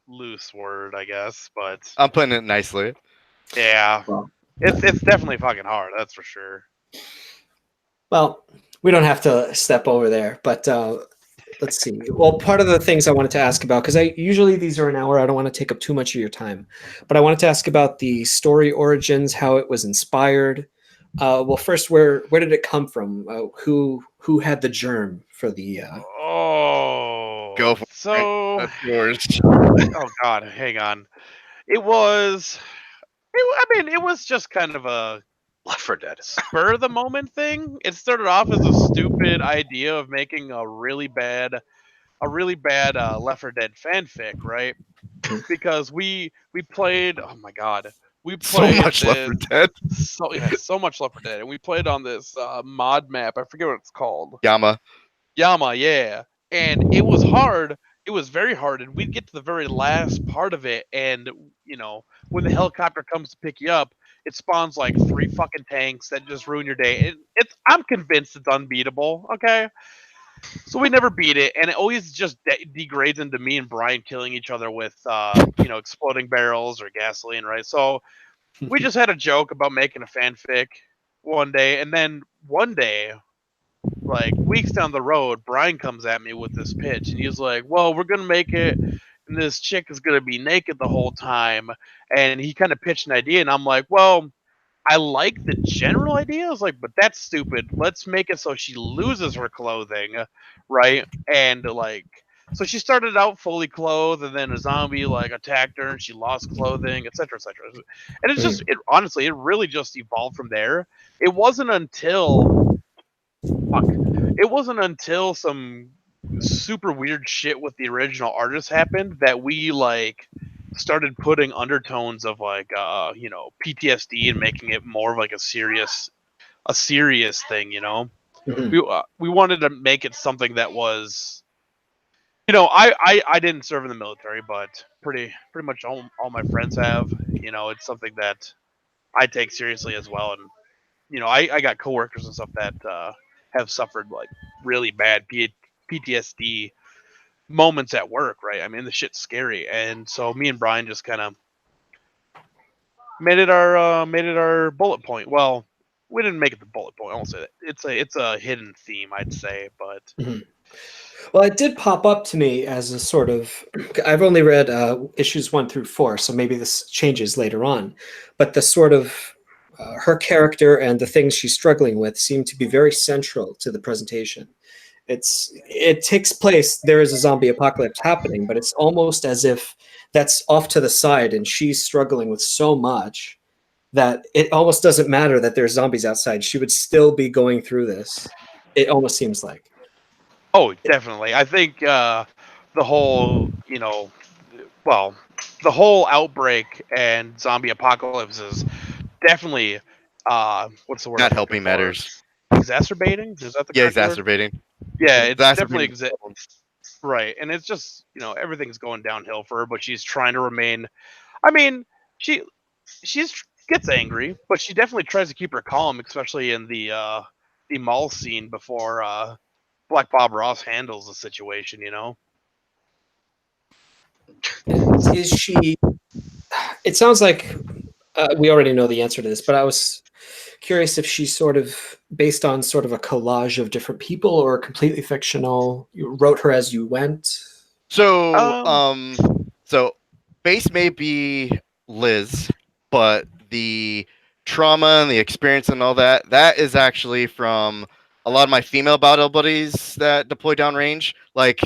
loose word, I guess, but I'm putting it nicely. yeah, Well, it's definitely fucking hard. That's for sure. Well, we don't have to step over there, but let's see. Well, part of the things I wanted to ask about, because usually these are an hour, I don't want to take up too much of your time, but I wanted to ask about the story origins, how it was inspired. Well, first, where did it come from? Who had the germ for the? Oh, Go for so. That's yours. Oh God, hang on. It was. It was just kind of a Left 4 Dead. spur of the moment thing. It started off as a stupid idea of making a really bad Left 4 Dead fanfic, right? Because we played. Oh my God, we So played much Left 4 Dead. so much Left 4 Dead, and we played on this mod map. I forget what it's called. Yama. Yama, yeah. And it was hard. It was very hard, and we'd get to the very last part of it, and when the helicopter comes to pick you up, it spawns like 3 fucking tanks that just ruin your day. I'm convinced it's unbeatable. Okay, so we never beat it, and it always just degrades into me and Brian killing each other with exploding barrels or gasoline, right? So we just had a joke about making a fanfic one day, and then one day, like weeks down the road, Brian comes at me with this pitch, and he's like, "Well, we're gonna make it, and this chick is gonna be naked the whole time." And he kind of pitched an idea, and I'm like, "Well, I like the general idea." I was like, "But that's stupid. Let's make it so she loses her clothing, right?" And so she started out fully clothed, and then a zombie attacked her, and she lost clothing, etc., etc. And honestly, it really just evolved from there. It wasn't until some super weird shit with the original artist happened that we started putting undertones of PTSD and making it more of like a serious thing. Mhm. We wanted to make it something that was, I didn't serve in the military, but pretty much all my friends have. It's something that I take seriously as well, and I got coworkers and stuff that have suffered really bad PTSD moments at work, right? I mean, the shit's scary, and so me and Brian just kind of made it our bullet point. Well, we didn't make it the bullet point. I won't say that. It's a hidden theme, I'd say, but Mhm. Well, it did pop up to me as a sort of. I've only read issues 1 through 4, so maybe this changes later on. But the sort of her character and the things she's struggling with seem to be very central to the presentation. It takes place. There is a zombie apocalypse happening, but it's almost as if that's off to the side, and she's struggling with so much that it almost doesn't matter that there's zombies outside. She would still be going through this. It almost seems like. oh, definitely. I think the whole, the whole outbreak and zombie apocalypse is definitely what's the word? Not I'm helping looking for? matters. Exacerbating? Is that the Yeah, correct word? exacerbating. Yeah, it's definitely Exacerbating. right, and it's just everything's going downhill for her, but she's trying to remain. I mean, she she's gets angry, but she definitely tries to keep her calm, especially in the mall scene before Black Bob Ross handles the situation. Is she? It sounds like We already know the answer to this, but I was curious if she's sort of based on sort of a collage of different people or completely fictional. You wrote her as you went. So, Um, so base may be Liz, but the trauma and the experience and all that is actually from a lot of my female battle buddies that deploy downrange. Like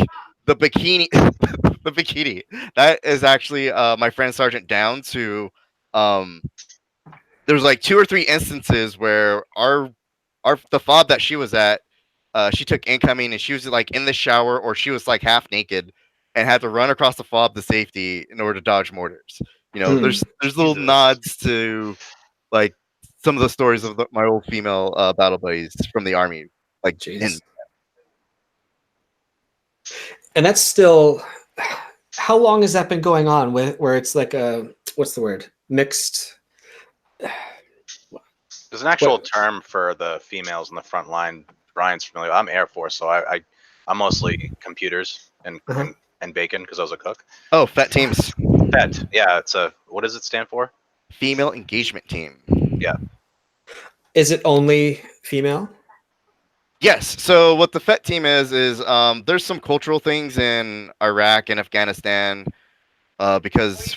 the bikini, the bikini. That is actually my friend Sergeant Downs, who there was like 2 or 3 instances where the fob that she was at, she took incoming and she was like in the shower or she was like half naked and had to run across the fob to safety in order to dodge mortars. You know, there's little Jesus. nods to like some of the stories of my old female battle buddies from the army. Like, Jeez. And that's still, how long has that been going on with where it's like a, what's the word? Mixed. There's an actual term for the females in the front line. Brian's familiar. I'm Air Force, so I'm mostly computers and and bacon because I was a cook. Oh, FET teams. FET, yeah. It's a, what does it stand for? Female Engagement Team. Yeah. Is it only female? Yes. So what the FET team is there's some cultural things in Iraq and Afghanistan because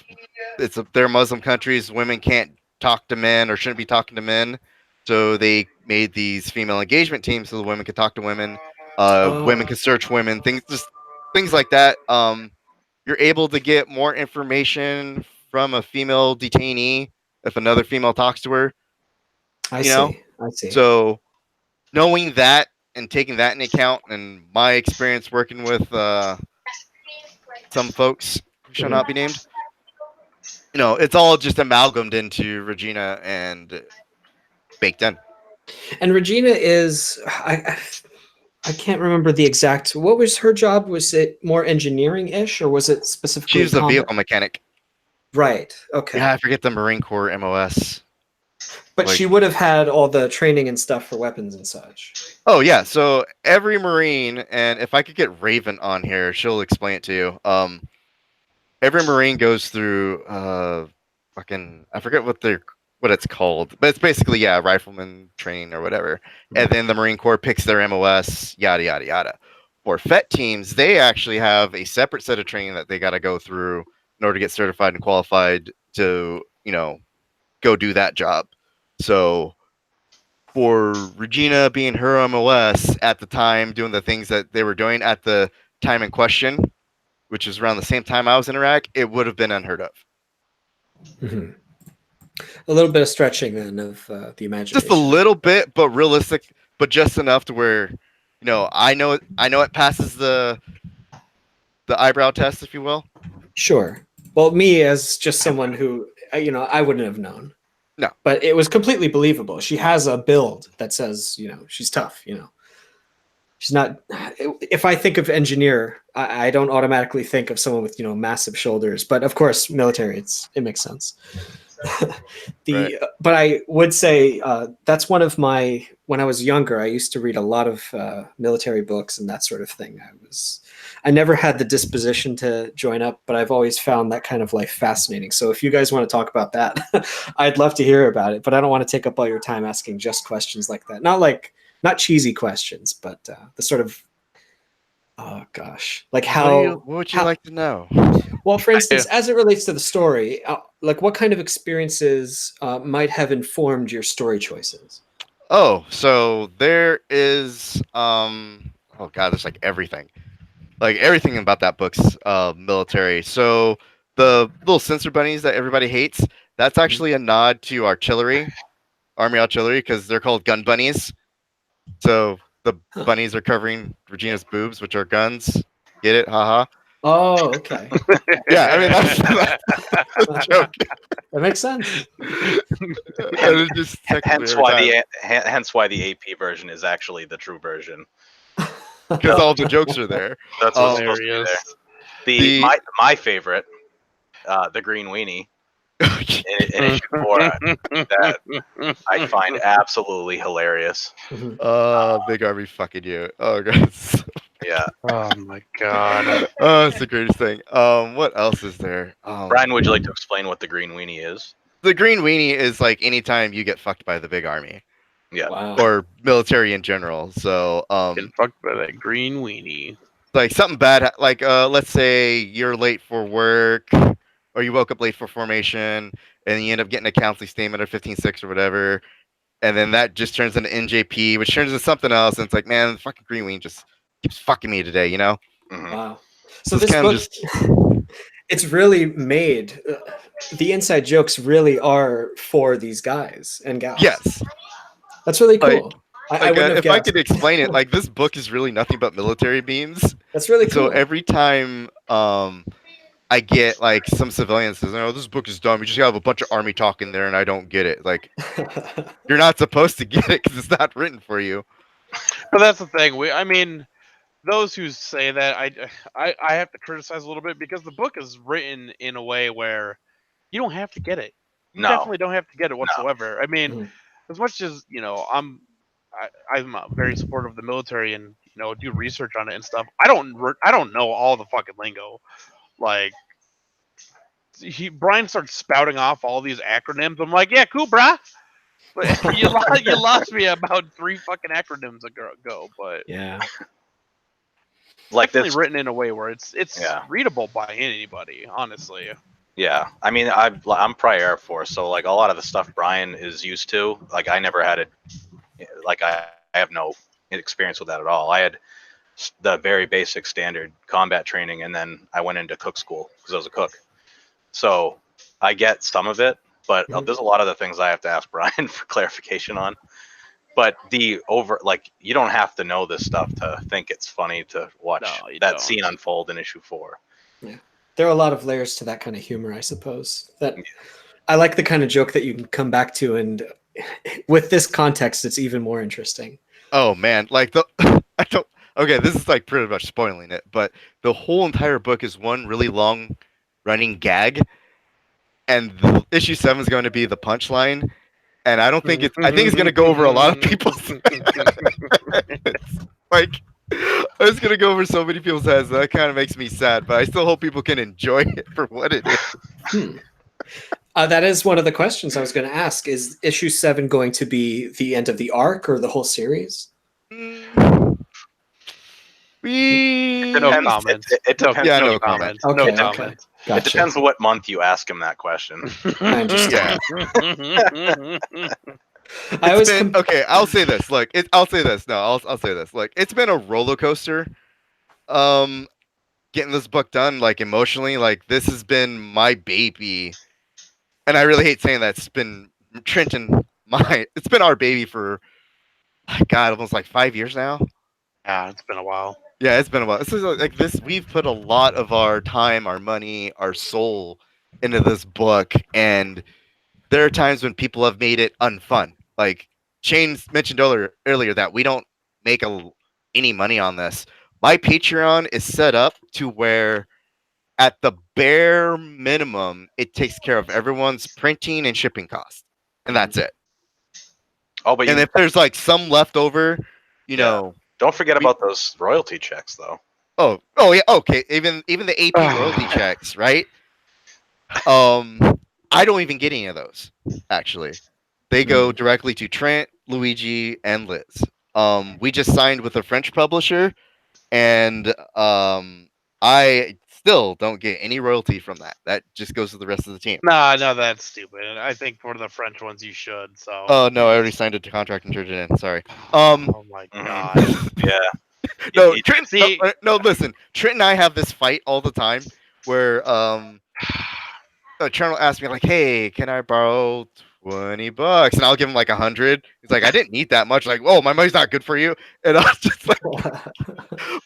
they're Muslim countries. Women can't talk to men or shouldn't be talking to men. So they made these female engagement teams so the women could talk to women. Women could search women. Things like that. You're able to get more information from a female detainee if another female talks to her. I see. So knowing that and taking that into account, and my experience working with some folks who shall not be named, you know, it's all just amalgamated into Regina and baked in. And Regina is, I can't remember the exact, what was her job? Was it more engineering-ish or was it specifically? She was a vehicle mechanic. Right. Okay. Yeah, I forget the Marine Corps MOS. But she would have had all the training and stuff for weapons and such. Oh yeah, so every Marine, and if I could get Raven on here, she'll explain it to you. Every Marine goes through I forget what it's called, but it's basically rifleman training or whatever. And then the Marine Corps picks their MOS, yada yada yada. For FET teams, they actually have a separate set of training that they got to go through in order to get certified and qualified to, you know, go do that job. So for Regina being her MOS at the time, doing the things that they were doing at the time in question, which is around the same time I was in Iraq, it would have been unheard of. Mm-hmm. A little bit of stretching then of the imagination. Just a little bit, but realistic, but just enough to where, you know, I know it passes the eyebrow test, if you will. Sure. Well, me as just someone who, you know, I wouldn't have known. No. But it was completely believable. She has a build that says, you know, she's tough, you know. She's not, if I think of engineer, I don't automatically think of someone with, you know, massive shoulders. But of course, military, it makes sense. Right. But I would say that's one of my, when I was younger, I used to read a lot of military books and that sort of thing. I never had the disposition to join up, but I've always found that kind of life fascinating. So if you guys want to talk about that, I'd love to hear about it, but I don't want to take up all your time asking just questions like that. Not cheesy questions, but the sort of, oh gosh, like how. What would you like to know? Well, for instance, as it relates to the story, like what kind of experiences might have informed your story choices? Oh, so there is, oh God, there's like everything about that book's military. So the little sensor bunnies that everybody hates, that's actually a nod to artillery, Army artillery, because they're called gun bunnies. So the bunnies are covering Regina's boobs, which are guns. Get it? Haha. Oh, okay. Yeah, I mean that's a joke. That makes sense. Hence why the AP version is actually the true version. Because all the jokes are there. That's what's supposed to be there. My favorite, the green weenie. In issue 4 that I find absolutely hilarious. Big Army fucking you. Oh god. Yeah. Oh my god. Oh, it's the greatest thing. What else is there? Brian, would you like to explain what the green weenie is? The green weenie is like anytime you get fucked by the big army Yeah. Wow. or military in general. So Getting fucked by that green weenie. like something bad, like let's say you're late for work or you woke up late for formation and you end up getting a counseling statement or 15-6 or whatever, and then that just turns into NJP, which turns into something else, and it's like, man, the fucking green weenie just keeps fucking me today, you know? Mhm. Wow. So It's this kind of book, just it's really made. The inside jokes really are for these guys and gals. yes. That's really Like- cool. I Like, wouldn't have if I guessed. could explain it, like this book is really nothing but military memes. That's really So cool. every time I get like some civilians says, "Oh, this book is dumb. You just have a bunch of army talk in there, and I don't get it." Like you're not supposed to get it because it's not written for you. But that's the thing. I mean, those who say that, I have to criticize a little bit because the book is written in a way where you don't have to get it. You No. definitely don't have to get it whatsoever. I mean, Mhm. as much as I'm very supportive of the military and do research on it and stuff. I don't know all the fucking lingo. Like Brian starts spouting off all these acronyms. I'm like, yeah, cool, brah. But you lost me about 3 fucking acronyms ago. But Yeah. Like definitely this. written in a way where it's Yeah. readable by anybody. Honestly. Yeah, I mean, I'm prior Air Force, so like a lot of the stuff Brian is used to, like I never had it. Like I have no experience with that at all. I had the very basic standard combat training, and then I went into cook school because I was a cook. So I get some of it, but Mhm. there's a lot of the things I have to ask Brian for clarification on. But you don't have to know this stuff to think it's funny to watch No, you that don't. scene unfold in issue 4. There are a lot of layers to that kind of humor, I suppose. That I like the kind of joke that you can come back to, and with this context, it's even more interesting. Oh man, like the I don't. Okay, this is like pretty much spoiling it, but the whole entire book is one really long running gag, and issue 7 is going to be the punchline. And I don't think it's. I think it's going to go over a lot of people's. It's like it's going to go over so many people's heads. That kind of makes me sad, but I still hope people can enjoy it for what it is. That is one of the questions I was going to ask. Is issue 7 going to be the end of the arc or the whole series? No Depends. comments. It depends. Yeah, no no comments. Okay, No okay. comments. Gotcha. It depends on what month you ask him that question. I understand. I It's always been, okay, I'll say this. Look, I'll say this. No, I'll say this. Like, it's been a roller coaster. Getting this book done, like emotionally, like this has been my baby, and I really hate saying that. It's been Trent and it's been our baby for, God, almost like 5 years now. Yeah, it's been a while. Yeah, it's been a while. This is like this. We've put a lot of our time, our money, our soul into this book, and there are times when people have made it unfun. Like Shane mentioned earlier that we don't make any money on this. My Patreon is set up to where, at the bare minimum, it takes care of everyone's printing and shipping costs, and that's it. Oh, but And if there's like some leftover, you Yeah. know. don't forget about those royalty checks, though. Oh yeah, okay. Even the AP royalty checks, right? I don't even get any of those, actually. They go directly to Trent, Luigi, and Liz. We just signed with a French publisher, and I still don't get any royalty from that. That just goes to the rest of the team. No, that's stupid. I think for the French ones you should. So. Oh no, I already signed a contract and turned it in. Sorry. Oh my Mhm. god. Yeah. No, You- Trent. See- No, listen. Trent and I have this fight all the time where Trent will ask me like, "Hey, can I borrow $20?" And I'll give him like 100. He's like, "I didn't need that much." Like, "Oh, my money's not good for you." And I was just like,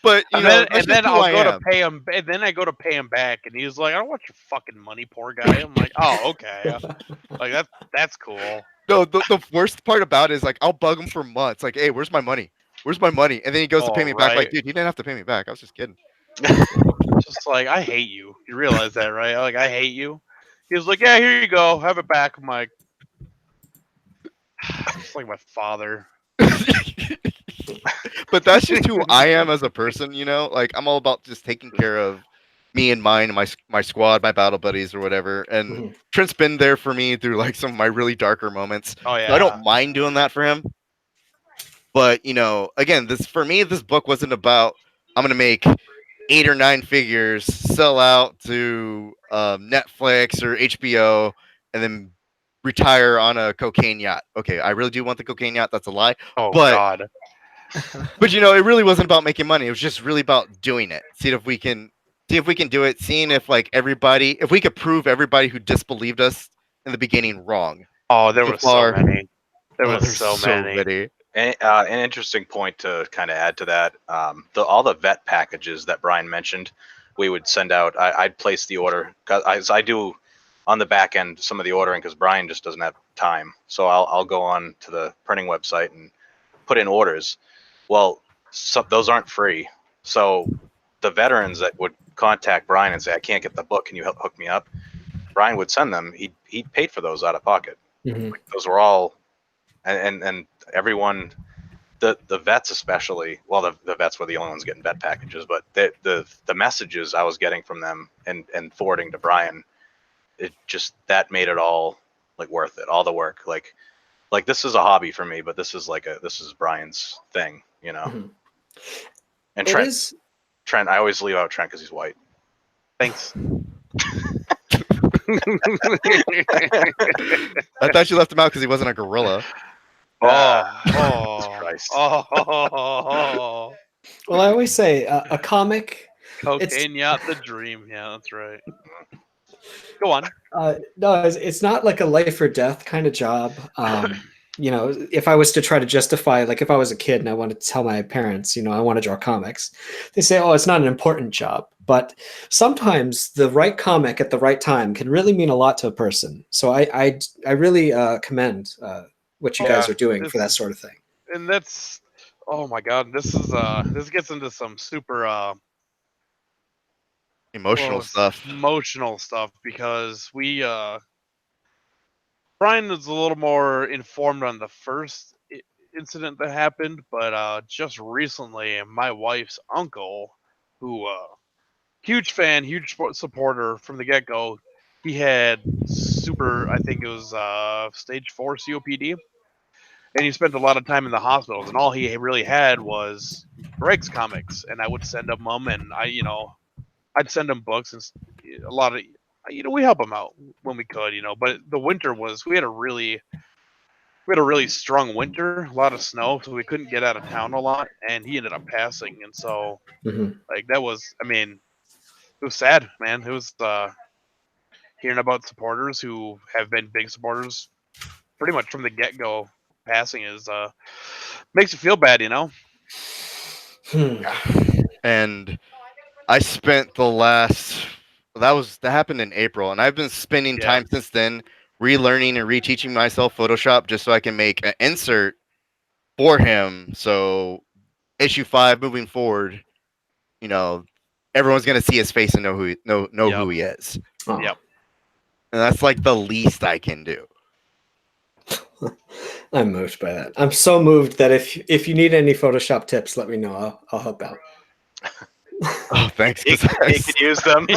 "But you And know, then, that's and then just who I'll I go to am." pay him. And then I go to pay him back, and he's like, "I don't want your fucking money, poor guy." I'm like, "Oh, okay." Like that's cool. No, the worst part about it is like I'll bug him for months. Like, "Hey, where's my money? Where's my money?" And then he goes to pay Oh, me back. Like, right. "Dude, you didn't have to pay me back. I was just kidding." Just like I hate you. You realize that, right? Like I hate you. He was like, "Yeah, here you go. Have it back." I'm like, it's like my father. But that's just who I am as a person, you know. Like I'm all about just taking care of me and my squad, my battle buddies or whatever. And Mhm. Trent's been there for me through like some of my really darker moments. Oh So yeah. I don't mind doing that for him. But again, for me, this book wasn't about I'm gonna make 8 or 9 figures, sell out to Netflix or HBO, and then retire on a cocaine yacht. Okay, I really do want the cocaine yacht. That's a lie. Oh But God. but it really wasn't about making money. It was just really about doing it. See if we can do it. Seeing if if we could prove everybody who disbelieved us in the beginning wrong. Oh, there So was far- so many. There was there's so many. And, an interesting point to kind of add to that, all the vet packages that Brian mentioned, we would send out. I'd place the order because I do on the back end some of the ordering because Brian just doesn't have time. So I'll go on to the printing website and put in orders. Well, those aren't free. So the veterans that would contact Brian and say, "I can't get the book. Can you hook me up?" Brian would send them. He paid for those out of pocket. Mhm. Those were all, and everyone, the vets especially. Well, the vets were the only ones getting vet packages, but the messages I was getting from them and forwarding to Brian, it just that made it all like worth it. All the work, like this is a hobby for me, but this is Brian's thing, Mhm. And It Trent, is. Trent, I always leave out Trent because he's white. Thanks. I thought you left him out because he wasn't a gorilla. Jesus Christ. Oh. Well, I always say a comic. Cocaine yacht, the dream. Yeah, that's right. Go on. No, it's not like a life or death kind of job. If I was to try to justify, like if I was a kid and I wanted to tell my parents, I want to draw comics, they say, "Oh, it's not an important job." But sometimes the right comic at the right time can really mean a lot to a person. So I really commend what you guys are doing for that sort of thing. And that's, oh my God, this gets into some super Emotional stuff. Emotional stuff because Brian is a little more informed on the first incident that happened, but just recently, my wife's uncle, who huge fan, huge supporter from the get go, he had I think it was stage 4 COPD, and he spent a lot of time in the hospitals, and all he really had was Greg's comics, and I would send him them, and I'd send him books and a lot of, we help him out when we could, but the winter we had a really strong winter, a lot of snow, so we couldn't get out of town a lot, and he ended up passing, and so Mhm. like that was, it was sad, man. It was hearing about supporters who have been big supporters pretty much from the get go passing is makes you feel bad, Hmm. And I spent that happened in April, and I've been spending time since then relearning and reteaching myself Photoshop just so I can make an insert for him. So issue 5 moving forward, everyone's gonna see his face and know who he is. Oh. Yep. And that's like the least I can do. I'm moved by that. I'm so moved that if you need any Photoshop tips, let me know. I'll help out. Oh, thanks. He could use them.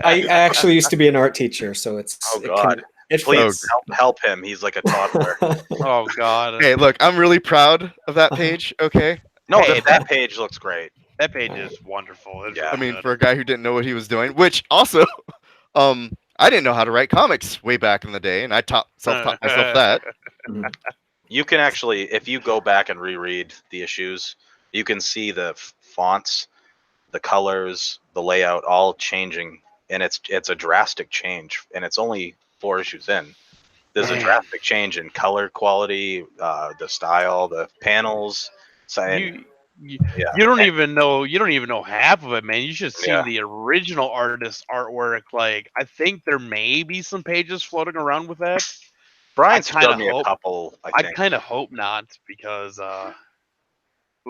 I actually used to be an art teacher, so it's Oh God! It Please fits. help him. He's like a toddler. Oh God. Hey, look, I'm really proud of that page. Okay. No, Hey, that page looks great. That page is wonderful. It's Yeah. I really mean, good. for a guy who didn't know what he was doing, which also, I didn't know how to write comics way back in the day, and I self-taught myself that. You can actually, if you go back and reread the issues, you can see the fonts, the colors, the layout all changing, and it's a drastic change, and it's only 4 issues in. There's a drastic change in color quality, the style, the panels. So, you don't even know half of it, man. You should see the original artist's artwork. Like, I think there may be some pages floating around with that. Brian's showed me a couple. I think. kind of hope not, because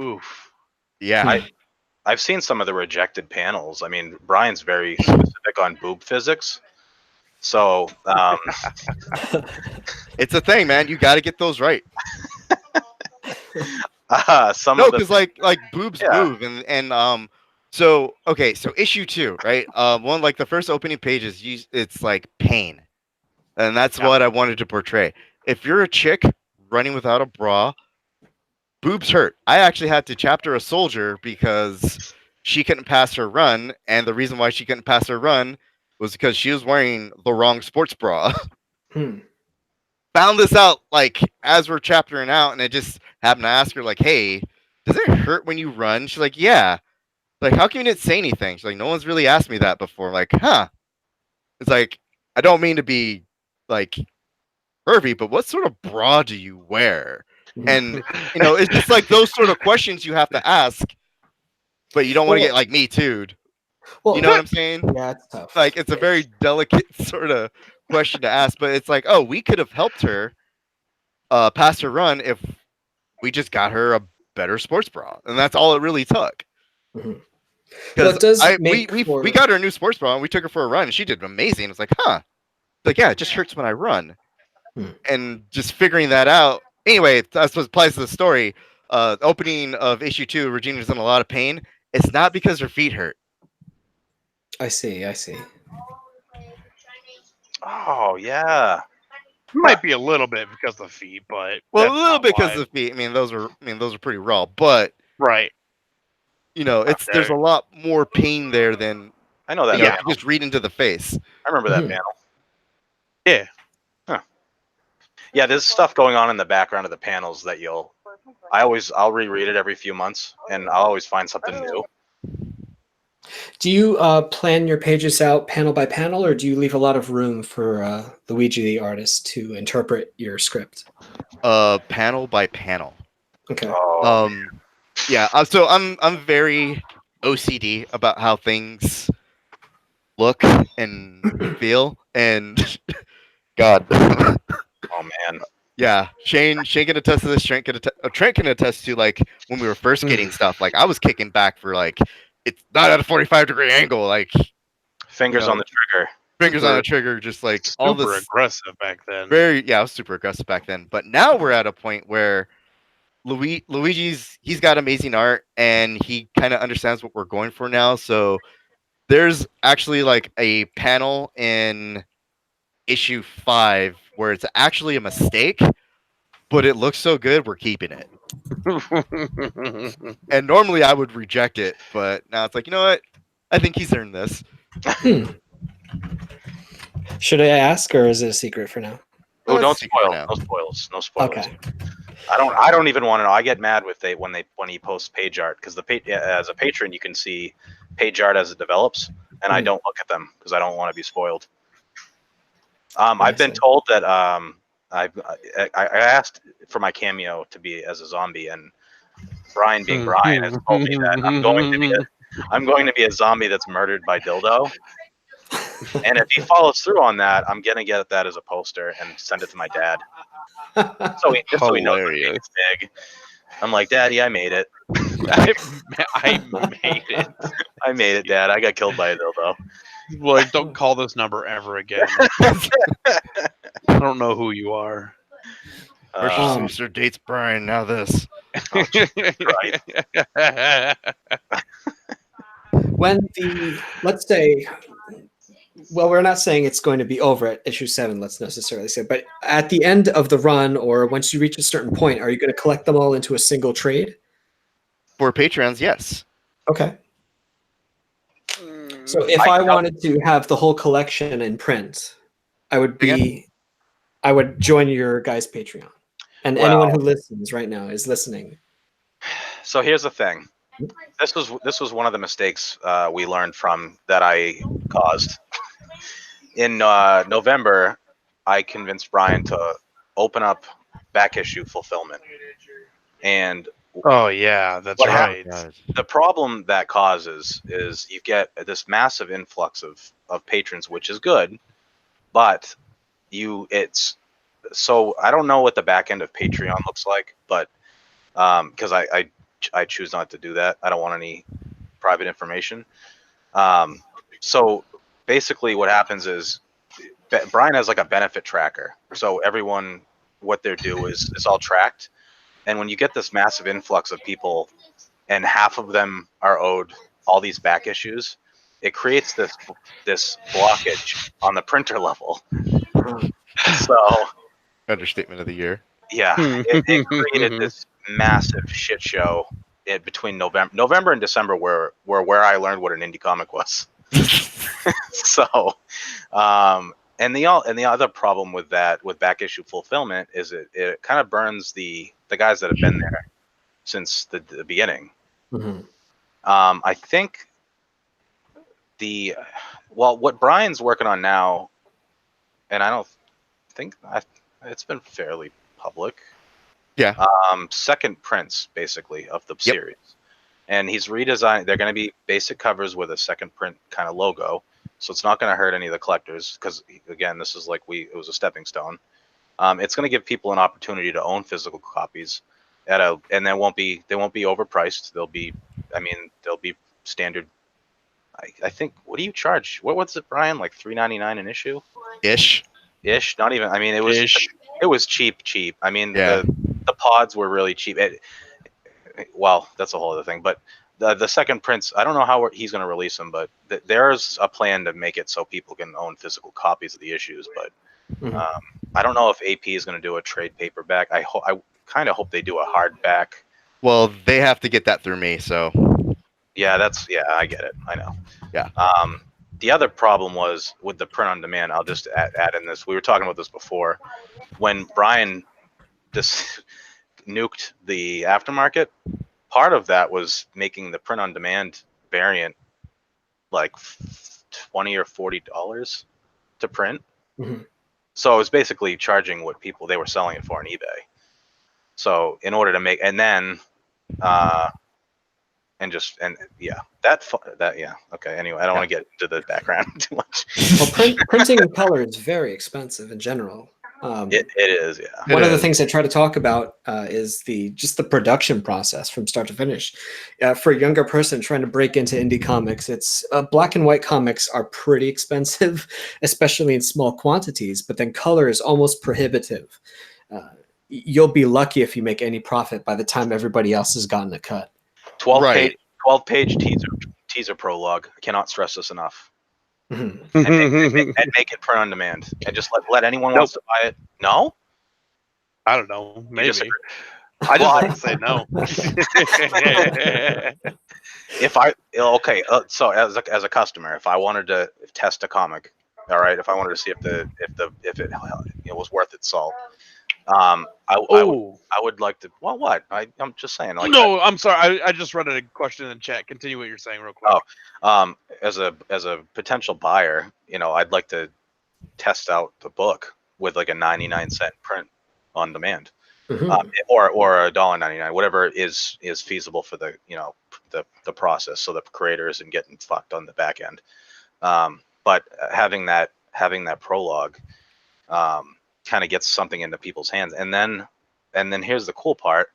oof. Yeah. I've seen some of the rejected panels. I mean, Brian's very specific on boob physics. So it's a thing, man. You got to get those right. Because like boobs move, and So okay, so issue 2, right? One like the first opening pages, it's like pain, and that's what I wanted to portray. If you're a chick running without a bra, boobs hurt. I actually had to chapter a soldier because she couldn't pass her run, and the reason why she couldn't pass her run was because she was wearing the wrong sports bra. Hmm. Found this out like as we're chaptering out, and I just happened to ask her like, "Hey, does it hurt when you run?" She's like, "Yeah." Like, how come you didn't say anything? She's like, "No one's really asked me that before." I'm like, huh? It's like, I don't mean to be like pervy, but what sort of bra do you wear? And it's just like those sort of questions you have to ask, but you don't want to Well- get like me too'd. Well, You know what I'm saying? yeah, it's tough. Like, it's a very delicate sort of question to ask, but it's like, oh, we could have helped her pass her run if we just got her a better sports bra, and that's all it really took. Mhm. Because Well, it does make we got her a new sports bra and we took her for a run and she did amazing. It's like, huh? Like, yeah, it just hurts when I run. Hmm. And just figuring that out. Anyway, that's what applies to the story. Opening of issue 2, Regina's in a lot of pain. It's not because her feet hurt. I see. Oh yeah. Might be a little bit because of the feet, but Well, that's a little not bit because why. of the feet. I mean, those are pretty raw, but Right. there's a lot more pain there than I know that. Yeah. just read into the face. I remember that Mhm. panel. Yeah. Yeah, there's stuff going on in the background of the panels that I'll reread it every few months, and I'll always find something new. Do you plan your pages out panel by panel, or do you leave a lot of room for Luigi the artist to interpret your script? Panel by panel. Okay. Oh, Yeah. So I'm very OCD about how things look and feel, and God. oh man. Yeah, Shane can attest to this. Trent can attest to, like, when we were first getting stuff. Like, I was kicking back for like, it's not at a 45-degree angle. Like, Fingers on the trigger. fingers on the trigger, just like all Super this. aggressive back then. I was super aggressive back then. But now we're at a point where he's got amazing art and he kind of understands what we're going for now. So there's actually like a panel in issue 5 where it's actually a mistake, but it looks so good we're keeping it. And normally I would reject it, but now it's like, you know what? I think he's earned this. Should I ask, or is it a secret for now? Oh, It's don't secret spoil. now. No spoilers. Okay. I don't even want to know. I get mad when he posts page art, because as a patron you can see page art as it develops, and I don't look at them because I don't want to be spoiled. I've been told that I asked for my cameo to be as a zombie, and Brian, being Brian, has told me that I'm going to be a zombie that's murdered by dildo. And if he follows through on that, I'm gonna get that as a poster and send it to my dad. So he knows it's big. I'm like, Daddy, I made it. I made it. I made it, Dad. I got killed by a dildo. Like, don't call this number ever again. I don't know who you are. First sister dates Brian, now this. When let's say, well, we're not saying it's going to be over at issue 7, let's necessarily say, but at the end of the run, or once you reach a certain point, are you going to collect them all into a single trade? For Patreons, yes. Okay. So if I wanted to have the whole collection in print, I would join your guys' Patreon. And anyone who listens right now is listening. So here's the thing. This was one of the mistakes we learned from that I caused. In November, I convinced Brian to open up back issue fulfillment. And oh yeah, that's what right. the problem that causes is you get this massive influx of patrons, which is good, but so I don't know what the back end of Patreon looks like, but because I choose not to do that. I don't want any private information. So basically what happens is Brian has like a benefit tracker. So everyone, what they're due is all tracked. And when you get this massive influx of people and half of them are owed all these back issues, it creates this blockage on the printer level. So Understatement of the year. yeah, it created this massive shit show between November and December, where I learned what an indie comic was. So, and the other problem with back issue fulfillment is it kind of burns the guys that have been there since the beginning. Mm-hmm. I think what Brian's working on now, and I don't think it's been fairly public. Yeah. Second prints basically of the series, and he's redesigned. They're going to be basic covers with a second print kind of logo, so it's not going to hurt any of the collectors. Because again, this is it was a stepping stone. It's going to give people an opportunity to own physical copies and they won't be overpriced. They'll be standard. I think. What do you charge? What's it, Brian? Like $3.99 an issue? Ish. Not even. I mean, it was cheap. I mean, Yeah. the pods were really cheap. Well, that's a whole other thing. But the second prints, I don't know how he's going to release them, but there's a plan to make it so people can own physical copies of the issues. But I don't know if AP is going to do a trade paperback. I kind of hope they do a hardback. Well, they have to get that through me, so. Yeah, I get it. I know. Yeah. The other problem was with the print on demand. I'll just add in this. We were talking about this before. When Brian just nuked the aftermarket, part of that was making the print on demand variant like $20 or $40 to print. Mm-hmm. So it was basically charging what they were selling it for on eBay. So in order to make, and then okay. Anyway, I don't want to get into the background too much. Well, printing in color is very expensive in general. It is, yeah. One of the things I try to talk about is the production process from start to finish. For a younger person trying to break into indie comics, it's black and white comics are pretty expensive, especially in small quantities. But then color is almost prohibitive. You'll be lucky if you make any profit by the time everybody else has gotten a cut. 12-page teaser prologue. I cannot stress this enough. Mm-hmm. and make it print on demand, and just let anyone wants to buy it. No, I don't know. Maybe I just like to say no. So as a customer, if I wanted to test a comic, all right, if I wanted to see if it was worth its salt, I would like to. Well, what? I'm just saying. Like, no, I'm sorry. I just read a question in chat. Continue what you're saying real quick. As a potential buyer, I'd like to test out the book with like a 99-cent print on demand, or $1.99, whatever is feasible for the the process, so the creator isn't getting fucked on the back end. But having that prologue kind of gets something into people's hands, and then here's the cool part: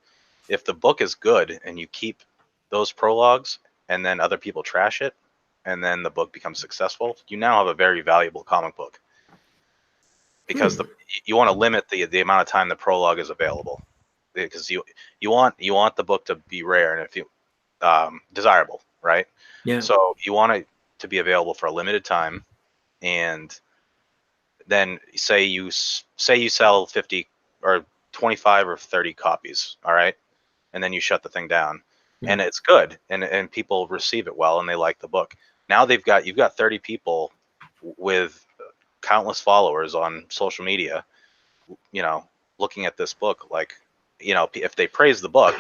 if the book is good and you keep those prologues, and then other people trash it, and then the book becomes successful, you now have a very valuable comic book, because you want to limit the amount of time the prologue is available, because you want the book to be rare and if you desirable, right? Yeah. So you want it to be available for a limited time, and then say you sell 50 or 25 or 30 copies, all right, and then you shut the thing down, and it's good, and people receive it well, and they like the book. Now you've got 30 people with countless followers on social media, looking at this book, like, if they praise the book,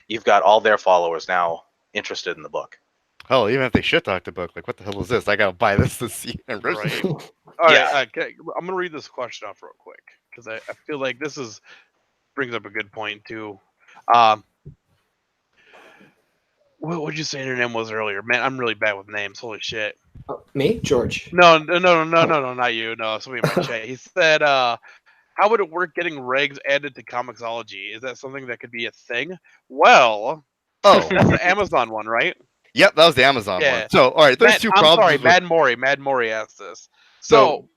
you've got all their followers now interested in the book. Hell, even if they shit talk the book, like, what the hell is this? I gotta buy this to see it. Right. All right, okay. I'm gonna read this question off real quick because I feel like this brings up a good point too. What would you say your name was earlier? Man, I'm really bad with names. Holy shit. Me, George? No, not you. No, somebody in my chat. He said, "How would it work getting regs added to Comixology? Is that something that could be a thing?" Well, that's the Amazon one, right? Yep, that was the Amazon one. So, all right, there's two problems. I'm sorry, Mad Maury asked this. So,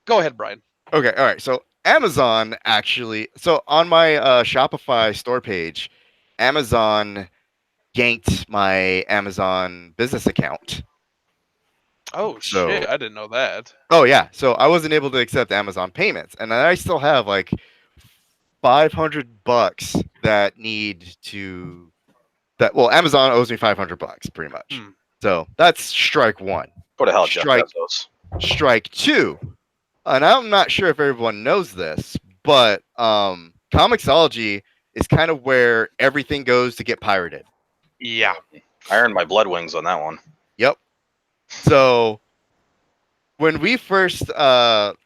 go ahead, Brian. Okay, all right. So Amazon actually, on my Shopify store page, Amazon yanked my Amazon business account. Oh So- shit! I didn't know that. Oh yeah, so I wasn't able to accept Amazon payments, and I still have like $500 that need to well, Amazon owes me $500 pretty much. Hmm. So that's strike one. Go to hell, Jeff Strike- Bezos. Strike two, and I'm not sure if everyone knows this, but Comixology is kind of where everything goes to get pirated. Yeah. I earned my blood wings on that one. Yep. So when we first got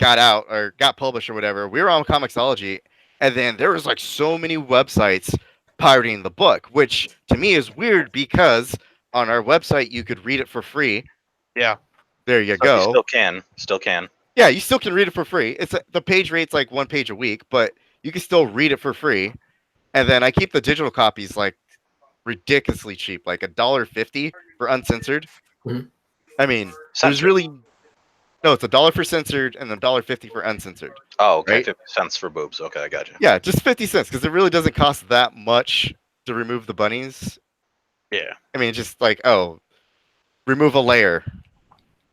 out or got published or whatever, we were on Comixology, and then there was like so many websites pirating the book, which to me is weird because on our website you could read it for free. Yeah. There you You go. still can. Yeah, you still can read it for free. It's the page rate's like 1 page a week, but you can still read it for free. And then I keep the digital copies like ridiculously cheap, like $1.50 for uncensored. Mhm. I mean, there's Censored. really no, it's $1 for censored and $1.50 for uncensored. Oh, okay. Right? 50 cents for boobs. Okay, I got you. Yeah, just 50 cents because it really doesn't cost that much to remove the bunnies. Yeah. I mean, just like, oh, remove a layer,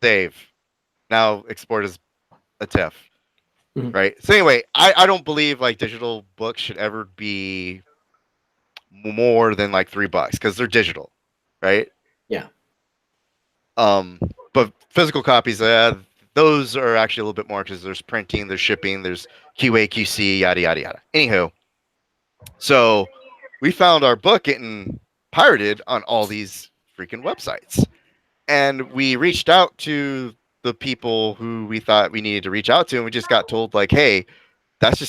save, now export as a TIFF, Mhm. right? So anyway, I don't believe like digital books should ever be more than like $3 because they're digital, right? Yeah. But physical copies, those are actually a little bit more because there's printing, there's shipping, there's QA, QC, yada yada yada. Anywho, so we found our book getting pirated on all these freaking websites, and we reached out to the people who we thought we needed to reach out to, and we just got told like, hey, this is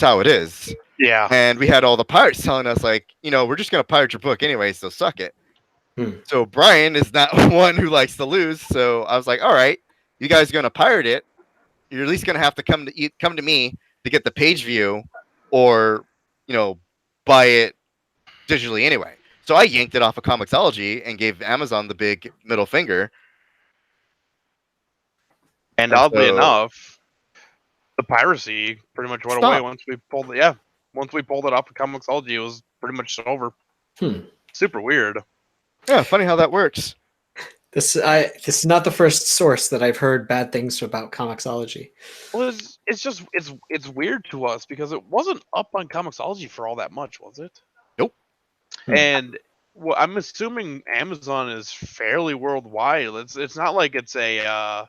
how it is. Yeah. And we had all the pirates telling us like, we're just gonna pirate your book anyway, so suck it. So Brian is not one who likes to lose, so I was like, all right, you guys are gonna pirate it, you're at least gonna have to come to me to get the page view, or buy it digitally anyway. So I yanked it off of Comixology and gave Amazon the big middle finger. And And oddly so- enough, the piracy pretty much went away Stop. once we pulled it. Yeah. Once we pulled it off of Comixology, it was pretty much over. Hmm. Super weird. Yeah, funny how that works. This is not the first source that I've heard bad things about Comixology. Well, it's weird to us because it wasn't up on Comixology for all that much, was it? Nope. And well, I'm assuming Amazon is fairly worldwide. It's not like it's a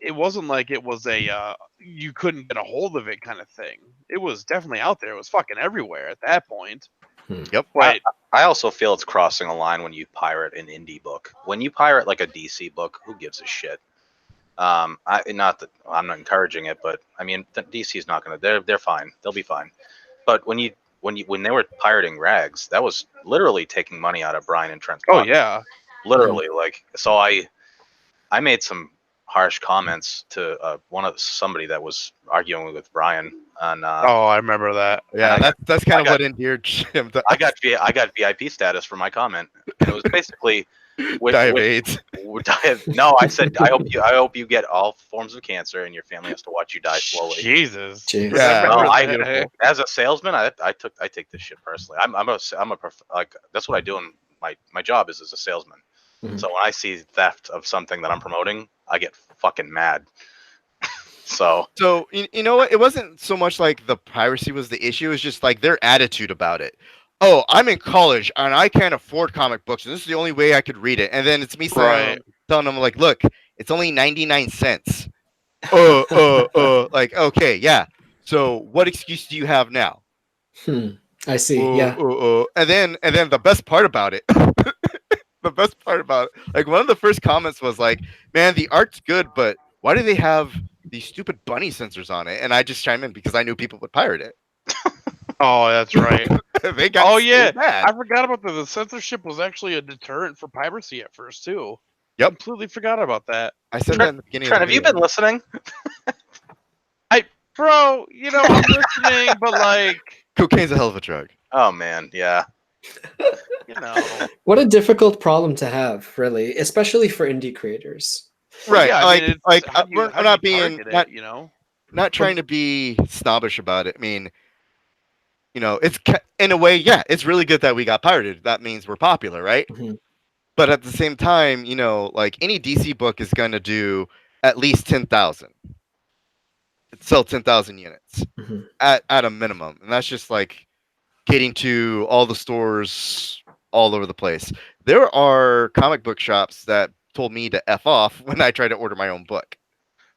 it wasn't like it was a you couldn't get a hold of it kind of thing. It was definitely out there. It was fucking everywhere at that point. Yep. But I also feel it's crossing a line when you pirate an indie book. When you pirate like a DC book, who gives a shit? Not that I'm not encouraging it, but I mean DC's not gonna. They're fine. They'll be fine. But when they were pirating rags, that was literally taking money out of Brian and Trent's oh pocket. yeah, Literally, like, so I made some harsh comments to somebody that was arguing with Brian on. oh I remember that. Yeah, that's kind of got- what endeared him to I got VIP status for my comment, and it was basically diabetes. No, I said I hope you get all forms of cancer and your family has to watch you die slowly. Jesus. Jeez. Yeah. I Well, remember that. as a salesman, I take this shit personally. Like that's what I do in my job is as a salesman. Mhm. So when I see theft of something that I'm promoting, I get fucking mad. So So you know what? It wasn't so much like the piracy was the issue. It was just like their attitude about it. Oh, I'm in college and I can't afford comic books, and this is the only way I could read it. And then it's me telling them like, look, it's only 99 cents. Like, okay, yeah. So what excuse do you have now? I see. Yeah. And then the best part about it, like one of the first comments was like, man, the art's good, but why do they have these stupid bunny sensors on it? And I just chime in because I knew people would pirate it. Oh, that's right. They got Oh, so yeah. mad. I forgot about the censorship was actually a deterrent for piracy at first too. Yep. Completely forgot about that. I said that in the beginning. Trent, of have the you video. been listening? Bro, I'm listening, but like, Cocaine's a hell of a drug. Oh man, yeah. What a difficult problem to have, really, especially for indie creators. Right. Yeah, I mean, like how do you- we're how do not you being target it, not trying to be snobbish about it. I mean, you know, it's in a way, yeah, it's really good that we got pirated. That means we're popular, right? Mhm. But at the same time, you know, like any DC book is going to do at least 10,000. Sell 10,000 units Mhm. at a minimum. And that's just like getting to all the stores all over the place. There are comic book shops that told me to F off when I tried to order my own book.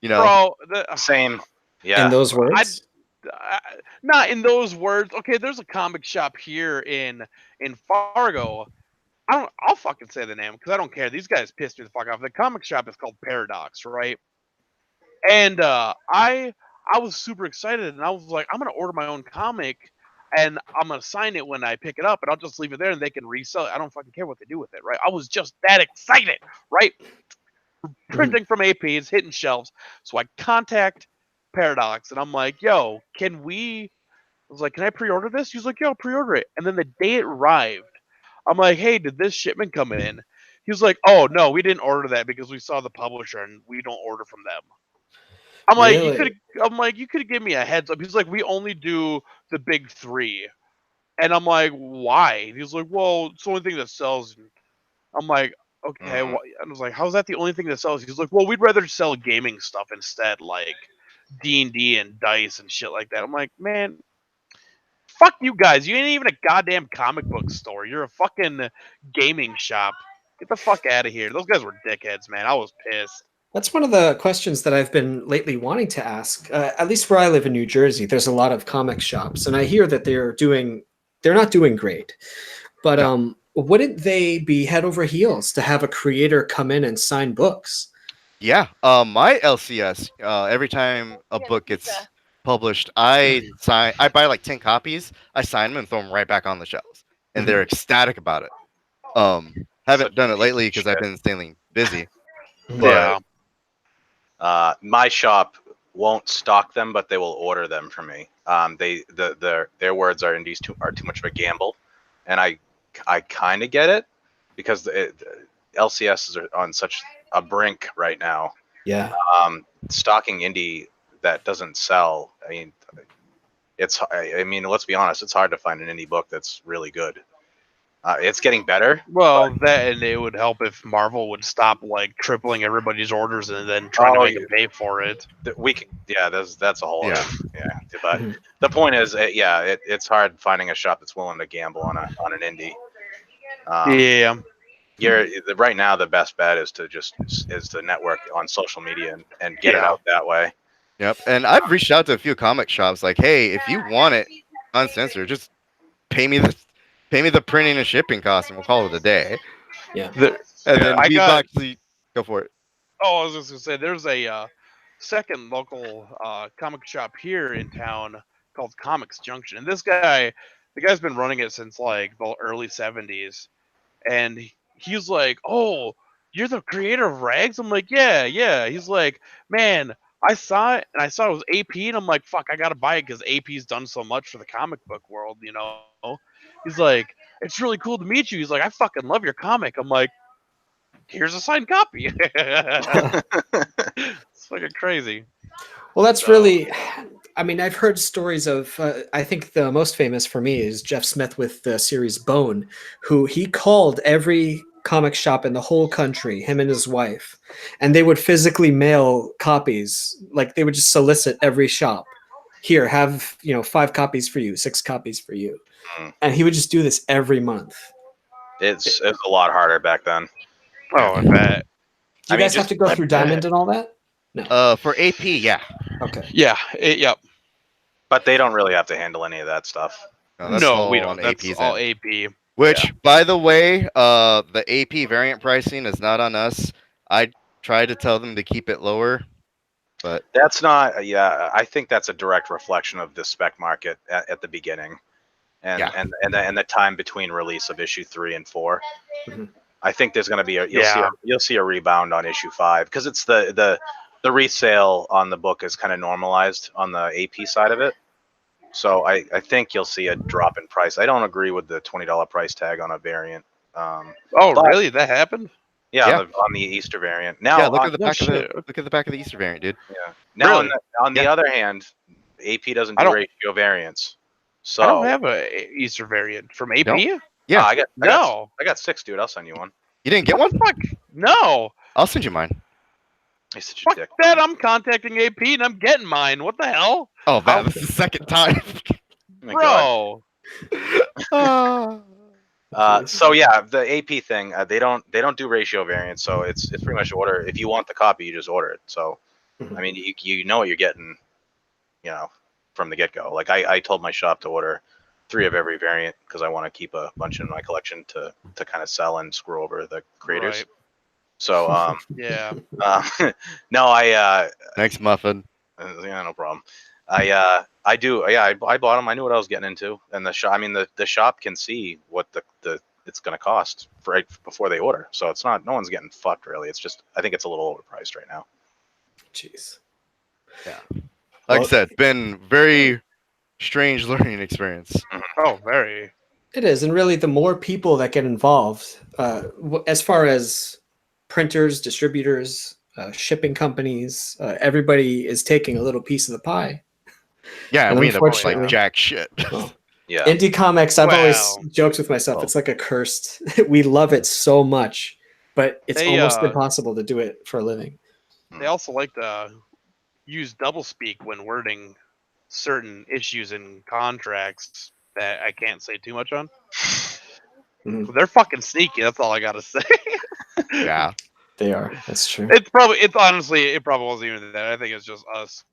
You know, Bro, Same. Yeah. In those I, words. not in those words. Okay, there's a comic shop here in Fargo. I'll fucking say the name because I don't care. These guys pissed me the fuck off. The comic shop is called Paradox, right? And I was super excited, and I was like, I'm gonna order my own comic, and I'm gonna sign it when I pick it up, and I'll just leave it there, and they can resell it. I don't fucking care what they do with it, right? I was just that excited, right? Printing from APs, hitting shelves. So I contact Paradox, and I'm like, yo, can we? I was like, can I pre-order this? He was like, yo, pre-order it. And then the day it arrived, I'm like, hey, did this shipment come in? He was like, oh no, we didn't order that because we saw the publisher and we don't order from them. I'm like, Really? you could have given me a heads up. He's like, we only do the big three. And I'm like, why? He's like, well, it's the only thing that sells. I'm like, okay. Mhm. I was like, how's that the only thing that sells? He's like, well, we'd rather sell gaming stuff instead, like D&D and dice and shit like that. I'm like, man, fuck you guys. You ain't even a goddamn comic book store. You're a fucking gaming shop. Get the fuck out of here. Those guys were dickheads, man. I was pissed. That's one of the questions that I've been lately wanting to ask. At least where I live in New Jersey, there's a lot of comic shops, and I hear that they're not doing great. But No. wouldn't they be head over heels to have a creator come in and sign books? yeah. My LCS, every time a book gets published, I buy like 10 copies, I sign them and throw them right back on the shelves. And they're ecstatic about it. Haven't Such done it a piece lately of because I've shit. been insanely busy. Yeah. My shop won't stock them, but they will order them for me. Their words are indies are too much of a gamble, and I kind of get it because LCS are on such a brink right now. Yeah. Stocking indie that doesn't sell. I mean, let's be honest. It's hard to find an indie book that's really good. It's getting better. Well, that and it would help if Marvel would stop like tripling everybody's orders and then trying to make them pay for it. We can, yeah, that's a whole Yeah. other, yeah. But Mhm. the point is, it's hard finding a shop that's willing to gamble on an indie. Yeah. Right now the best bet is to network on social media and get it Yeah. out that way. Yep. And I've reached out to a few comic shops like, hey, if you want it uncensored, just pay me the printing and shipping costs and we'll call it a day. Yeah. And then I we've got. actually go for it. Oh, I was just gonna say, there's a second local comic shop here in town called Comics Junction, and the guy's been running it since like the early '70s, and he's like, "Oh, you're the creator of Rags?" I'm like, "Yeah, yeah." He's like, "Man, I saw it, and I saw it was AP, and I'm like, fuck, I gotta buy it because AP's done so much for the comic book world, you know." He's like, "It's really cool to meet you." He's like, "I fucking love your comic." I'm like, "Here's a signed copy." It's fucking crazy. Well, that's So- really. I mean, I've heard stories of. I think the most famous for me is Jeff Smith with the series Bone, who he called every comic shop in the whole country, him and his wife, and they would physically mail copies. Like they would just solicit every shop. Here, have 5 copies for you, 6 copies for you, Mm. and he would just do this every month. It's a lot harder back then. Oh, I bet. Do you I mean, guys have just- to go through Diamond and all that? For AP, yeah. Okay. Yeah. Yep. But they don't really have to handle any of that stuff. No, that's No, all we on don't. That's AP's all end. AP. Which, by the way, the AP variant pricing is not on us. I tried to tell them to keep it lower, but That's not. Yeah, I think that's a direct reflection of the spec market at the beginning, and Yeah. and the time between release of issue 3 and 4. Mhm. I think there's going to be Yeah. you'll see a rebound on issue 5 because it's the resale on the book is kind of normalized on the AP side of it. So I think you'll see a drop in price. I don't agree with the $20 price tag on a variant. Oh, But- really? That happened? Yeah, Yeah. on the Easter variant. Now, yeah, look on, at the no back of shit. the back of the Easter variant, dude. now Really? on the Yeah. other hand, AP doesn't I do don't- ratio variants. So I don't have a Easter variant from AP. Don't? Yeah. I got No. I got 6, dude. I'll send you one. You didn't get one? Fuck. No. I'll send you mine. You're such a Fuck dick. that. I'm contacting AP and I'm getting mine. What the hell? Oh, man, this is the second time. Oh my God. Bro. So yeah, the AP thing, they don't do ratio variants, so it's pretty much order. If you want the copy, you just order it. So, I mean, you know what you're getting, from the get go. Like I told my shop to order 3 of every variant because I want to keep a bunch in my collection to kind of sell and screw over the creators. Right. So Yeah. no, Thanks, Muffin. yeah, no problem. I bought them. I knew what I was getting into, and the shop. I mean, the shop can see what the it's going to cost right before they order. So it's not. No one's getting fucked really. It's just I think it's a little overpriced right now. Jeez. Yeah. Like I said, been very strange learning experience. Oh, very. It is, and really, the more people that get involved, as far as printers, distributors, shipping companies, everybody is taking a little piece of the pie. Yeah, And we end up with unfortunately- like jack shit. Well, Yeah. Indie comics, I've always Wow. joked with myself, it's like a cursed. We love it so much, but it's They, almost impossible to do it for a living. They also like to use doublespeak when wording certain issues in contracts that I can't say too much on. Mhm. They're fucking sneaky. That's all I gotta say. Yeah. They are. That's true. It probably wasn't even that. I think it's just us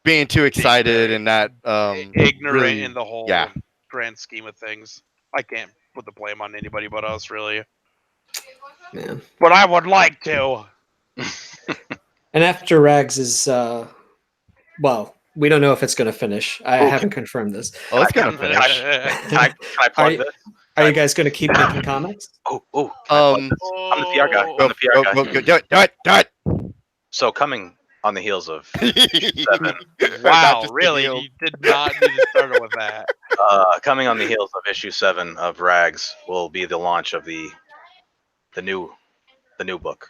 Being too excited and not ignorant really, in the whole yeah. grand scheme of things. I can't put the blame on anybody but us, really. Man. But I would like to. And after Rags is, well, we don't know if it's going to finish. I haven't confirmed this. Oh, it's gonna Can finish. Can I plug Are- this? Are you guys going to keep making comics? Oh, can I plug this? I'm the PR guy. I'm the PR guy. Go, do it. So coming on the heels of 7, Wow, just the really? heel. You did not need to start it with that. coming on the heels of issue 7 of Rags will be the launch of the new book,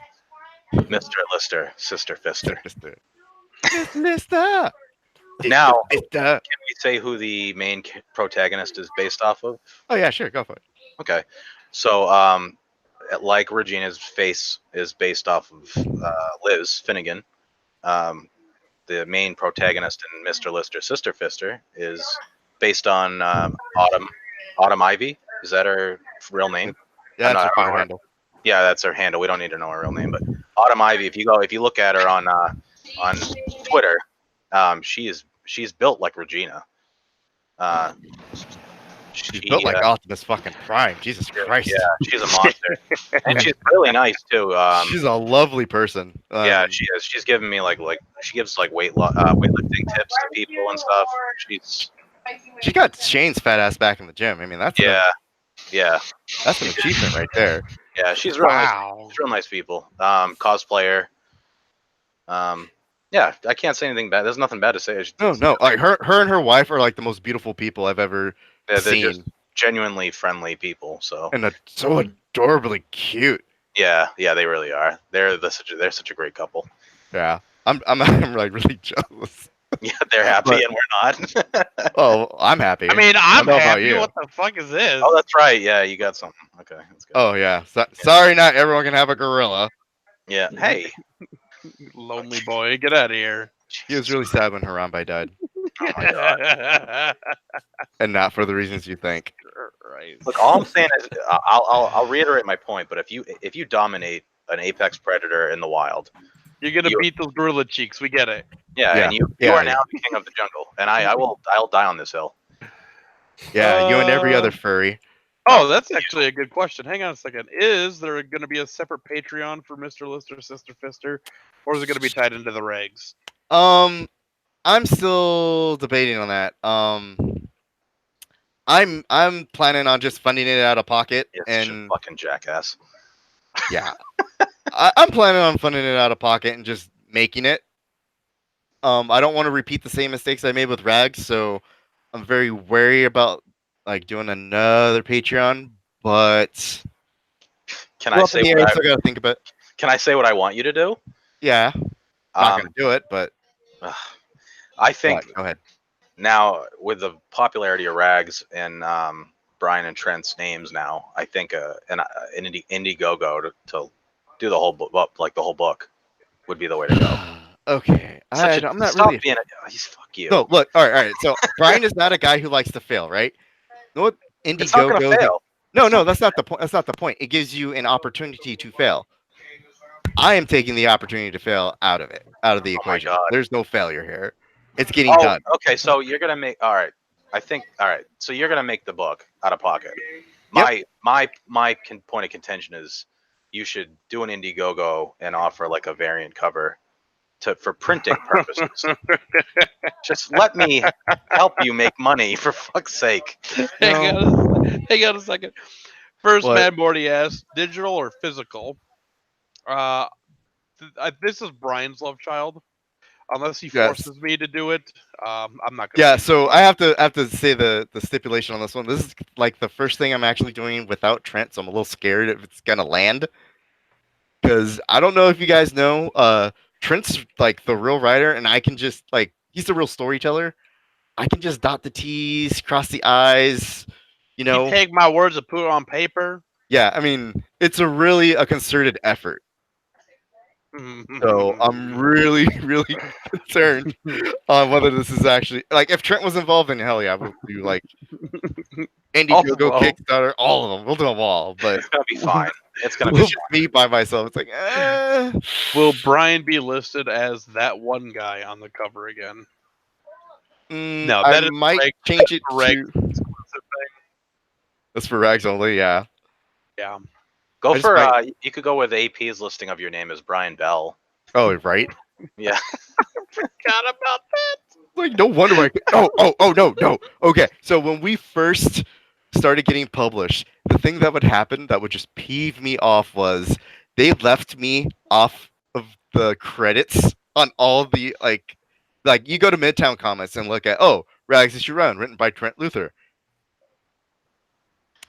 Mr. Lister, Sister Fister. Lister. Now, Lister. can we say who the main protagonist is based off of? Oh yeah, sure, go for it. Okay, so like Regina's face is based off of Liz Finnegan. The main protagonist in Mr. Lister, Sister Fister is based on Autumn Ivy. Is that her real name? Yeah, I'm that's not- a fire handle. Yeah, that's her handle. We don't need to know her real name, but Autumn Ivy. If you look at her on Twitter, she's built like Regina. She's built like Optimus fucking Prime. Jesus Christ. Yeah, she's a monster, and she's really nice too. She's a lovely person. Yeah, she is. She's giving me like she gives like weightlifting tips to people and stuff. She got Shane's fat ass back in the gym. I mean, that's that's an achievement right there. Yeah, she's real nice. Wow. She's real nice people. Cosplayer. Yeah, I can't say anything bad. There's nothing bad to say. No. Like her and her wife are like the most beautiful people I've ever They're seen. just genuinely friendly people. So And so adorably cute. yeah, they really are. They're such a great couple. Yeah. I'm like really jealous. Yeah, they're happy and we're not. Oh, I'm happy. I mean, I I'm don't know about happy. you. What the fuck is this? Oh, that's right. Yeah, you got something. Okay, that's good. Oh yeah. Sorry, not everyone can have a gorilla. Yeah. Hey. Lonely boy, get out of here. He was really sad when Harambe died, Oh my God. and not for the reasons you think. Right. Look, all I'm saying is, I'll reiterate my point. But if you dominate an apex predator in the wild, You're gonna beat those gorilla cheeks. We get it. yeah, Yeah. and you Yeah, are yeah. now the king of the jungle, and I'll die on this hill. Yeah, you and every other furry. Oh, that's actually a good question. Hang on a second. Is there going to be a separate Patreon for Mr. Lister, Sister Fister, or is it going to be tied into the regs? I'm still debating on that. I'm planning on just funding it out of pocket, You're such a and fucking jackass. yeah, I'm planning on funding it out of pocket and just making it. I don't want to repeat the same mistakes I made with Rags, so I'm very wary about like doing another Patreon. But Can I say I still gotta think about. Can I say what I want you to do? Yeah, not gonna do it, but I think go ahead. now with the popularity of Rags and Brian and Trent's names now, I think an Indiegogo to do the whole book, like the whole book, would be the way to go. Okay, I'm not stop really. being he's fuck you. No, look, all right. So Brian is not a guy who likes to fail, right? You know what It's not gonna Indiegogo? fail. No, that's not the point. That's not the point. It gives you an opportunity to fail. I am taking the opportunity to fail out of the Oh my equation. God. There's no failure here. It's getting done. Okay, so you're gonna make all right. So you're gonna make the book out of pocket. Yep. My point of contention is you should do an Indiegogo and offer like a variant cover for printing purposes. Just let me help you make money, for fuck's sake. Hang on a second. First, What? Mad Morty asks, digital or physical? This is Brian's love child. Unless he Yes. forces me to do it, I'm not gonna. Yeah, so I have to say the stipulation on this one. This is like the first thing I'm actually doing without Trent, so I'm a little scared if it's gonna land. Because I don't know if you guys know, Trent's like the real writer, and I can just like he's the real storyteller. I can just dot the T's, cross the I's, you know. You take my words and put it on paper. Yeah, I mean, it's a concerted effort. So I'm really, really concerned on whether this is actually like if Trent was involved, then hell yeah, we'll do like Indiegogo, Kickstarter, all of them. We'll do them all. But it's gonna be fine. It's gonna be me by myself. It's like, Will Brian be listed as that one guy on the cover again? No, I might change it to. That's for Rags only. Yeah. Yeah. Go for you could go with AP's listing of your name as Brian Bell. Oh, right. Yeah. I forgot about that. Like, no wonder I. Oh, no. Okay, so when we first started getting published, the thing that would happen that would just peeve me off was they left me off of the credits on all the like you go to Midtown Comics and look at Rags Is Your Run, written by Trent Luther.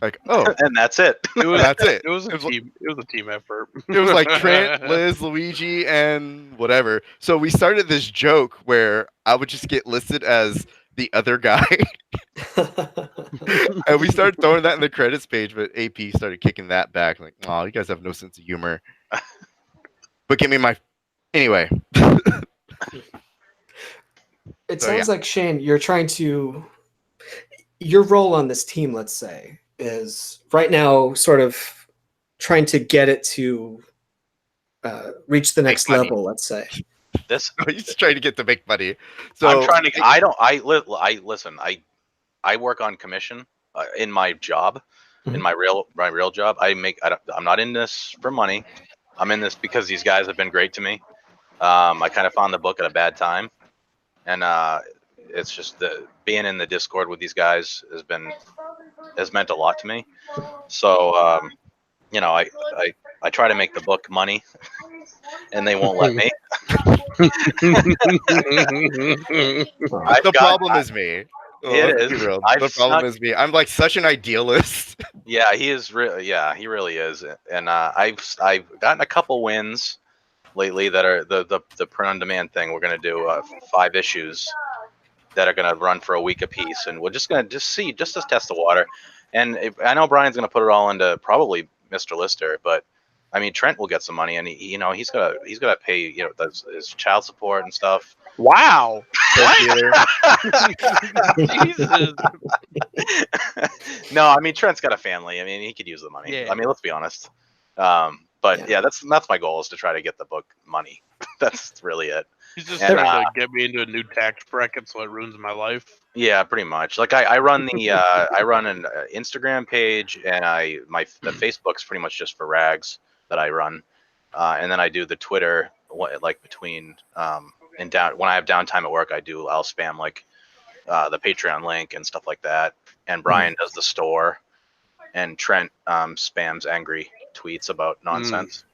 Like, and that's it. That's it. It was a team. It was a team effort. It was like Trent, Liz, Luigi, and whatever. So we started this joke where I would just get listed as the other guy, and we started throwing that in the credits page. But AP started kicking that back, like, "Oh, you guys have no sense of humor." But give me my anyway. It sounds like, Shane, you're trying to your role on this team, let's say, is right now sort of trying to get it to reach the next level, let's say. He's trying to get to make money. So I'm trying to. I listen. I work on commission in my job, in my real job. I'm not in this for money. I'm in this because these guys have been great to me. I kind of found the book at a bad time, and it's just being in the Discord with these guys has meant a lot to me. So you know, I try to make the book money, and they won't let me. The problem is me. It is. The problem is me. I'm like such an idealist. Yeah, he is. Yeah, he really is. And I've gotten a couple wins lately that are the print on demand thing. We're gonna do 5 issues that are gonna run for a week apiece, and we're just gonna see to test the water. And I know Brian's gonna put it all into probably Mr. Lister, but I mean Trent will get some money, and he's gotta pay his child support and stuff. Wow. Jesus. No, I mean Trent's got a family. I mean he could use the money. Yeah. I mean let's be honest. But yeah, that's my goal is to try to get the book money. That's really it. He's just trying to get me into a new tax bracket so it ruins my life. Yeah, pretty much. Like I run the I run an Instagram page, and the Facebook's pretty much just for Rags that I run, and then I do the Twitter like between and when I have downtime at work, I'll spam like the Patreon link and stuff like that, and Brian does the store, and Trent spams angry tweets about nonsense.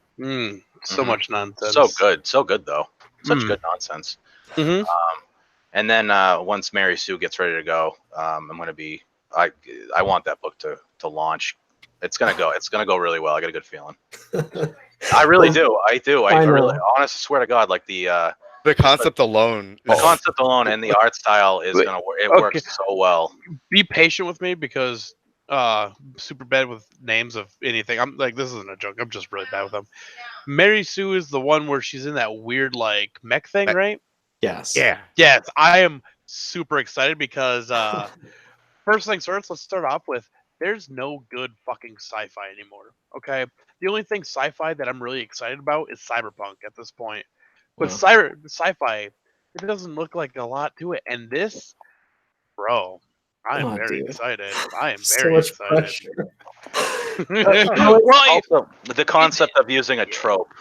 So much nonsense. So good though. Such good nonsense. And then once Mary Sue gets ready to go, I'm gonna be. I want that book to launch. It's gonna go really well. I got a good feeling. I really do. I really honestly swear to God, like the The concept alone. The concept alone and the art style is gonna work. It works so well. Be patient with me because super bad with names of anything. I'm like, this isn't a joke. I'm just really bad with them. Mary Sue is the one where she's in that weird like mech thing, right? Yes. Yeah. Yes, I am super excited because first things first, let's start off with there's no good fucking sci-fi anymore. Okay, the only thing sci-fi that I'm really excited about is cyberpunk at this point. But sci-fi, it doesn't look like a lot to it. And this, bro, I am very excited. I am So very much excited. pressure. Also, the concept of using a trope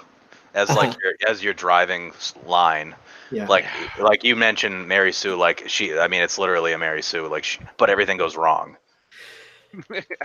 as like your driving line. Yeah. Like you mentioned Mary Sue, like it's literally a Mary Sue, but everything goes wrong.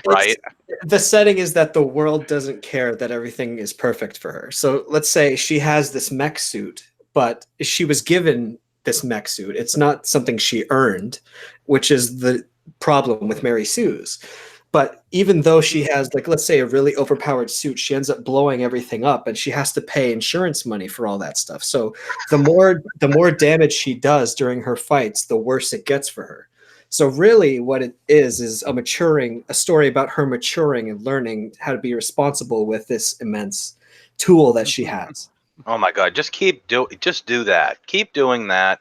Right? The setting is that the world doesn't care that everything is perfect for her. So let's say she has this mech suit, but she was given this mech suit. It's not something she earned, which is the problem with Mary Sue's. But even though she has, like, let's say a really overpowered suit, she ends up blowing everything up and she has to pay insurance money for all that stuff. So the more damage she does during her fights, the worse it gets for her. So really what it is a story about her maturing and learning how to be responsible with this immense tool that she has. Oh my God! Just do that. Keep doing that.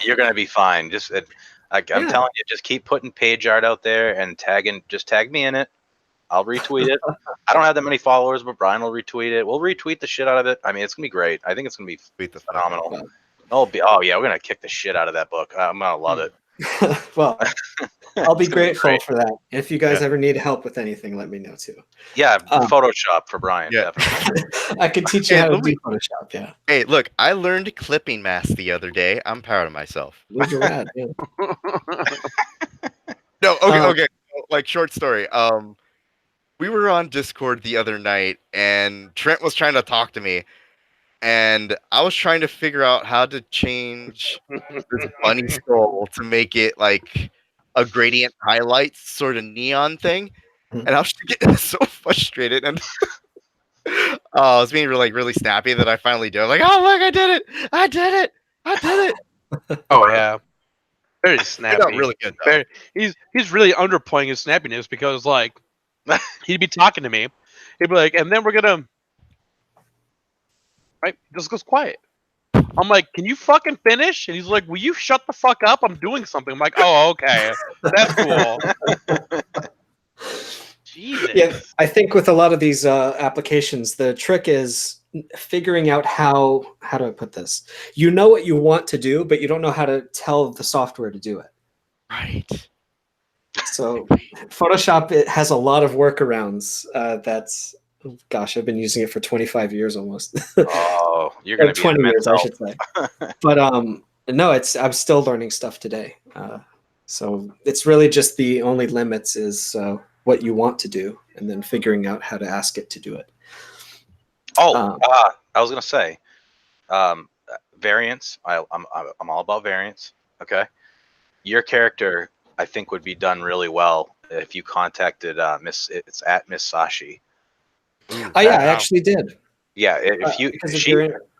You're gonna be fine. I'm telling you, just keep putting page art out there and just tag me in it. I'll retweet it. I don't have that many followers, but Brian will retweet it. We'll retweet the shit out of it. I mean, it's gonna be great. I think it's gonna be phenomenal. Oh yeah, we're gonna kick the shit out of that book. I'm gonna love it. Well, I'll be grateful for that. If you guys ever need help with anything, let me know too. Yeah, Photoshop for Brian. Yeah. I can teach you how to do Photoshop. Yeah. Hey, look, I learned clipping mask the other day. I'm proud of myself. Those are rad, yeah. No, okay. Like, short story. We were on Discord the other night, and Trent was trying to talk to me, and I was trying to figure out how to change this bunny skull to make it like a gradient highlights sort of neon thing, and I was getting so frustrated, and I was being really snappy that I finally did. I was like, oh look, I did it. Oh yeah, very snappy. Really good. Though. He's really underplaying his snappiness because like he'd be talking to me, he'd be like, and then we're gonna. Right, just goes quiet. I'm like, can you fucking finish? And he's like, will you shut the fuck up? I'm doing something. I'm like, oh, okay, that's cool. Jesus. Yeah, I think with a lot of these applications, the trick is figuring out how do I put this? You know what you want to do, but you don't know how to tell the software to do it. Right. So Photoshop, it has a lot of workarounds. Gosh, I've been using it for 25 years almost. Oh, you're gonna be 20 years, I should say. But no, I'm still learning stuff today. So it's really just the only limits is what you want to do, and then figuring out how to ask it to do it. I was gonna say, variants. I'm all about variants. Okay, your character I think would be done really well if you contacted Miss Sashi. I actually did. Yeah,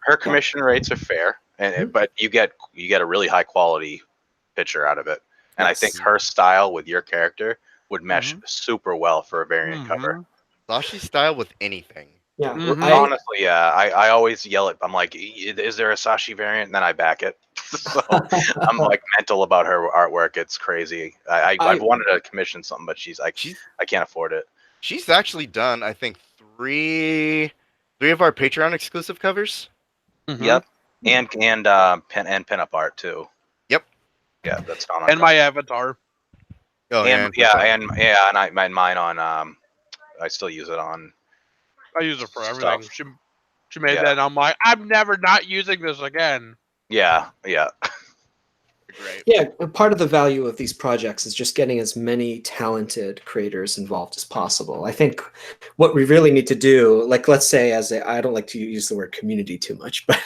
her commission rates are fair, but you get a really high quality picture out of it, and I think her style with your character would mesh super well for a variant cover. Sashi's style with anything. Yeah, honestly, yeah. I always yell it. I'm like, is there a Sashi variant? And then I back it. So I'm like mental about her artwork. It's crazy. I've wanted to commission something, but I can't afford it. She's actually done, I think, three of our Patreon exclusive covers. Yep, and pinup art too. Yep. Yeah, that's not. And my avatar. Oh, and mine on. I still use it on. I use it for everything. She made that, and I'm like, I'm never not using this again. Yeah. Great. Yeah, part of the value of these projects is just getting as many talented creators involved as possible. I think what we really need to do, like, let's say, I don't like to use the word community too much, but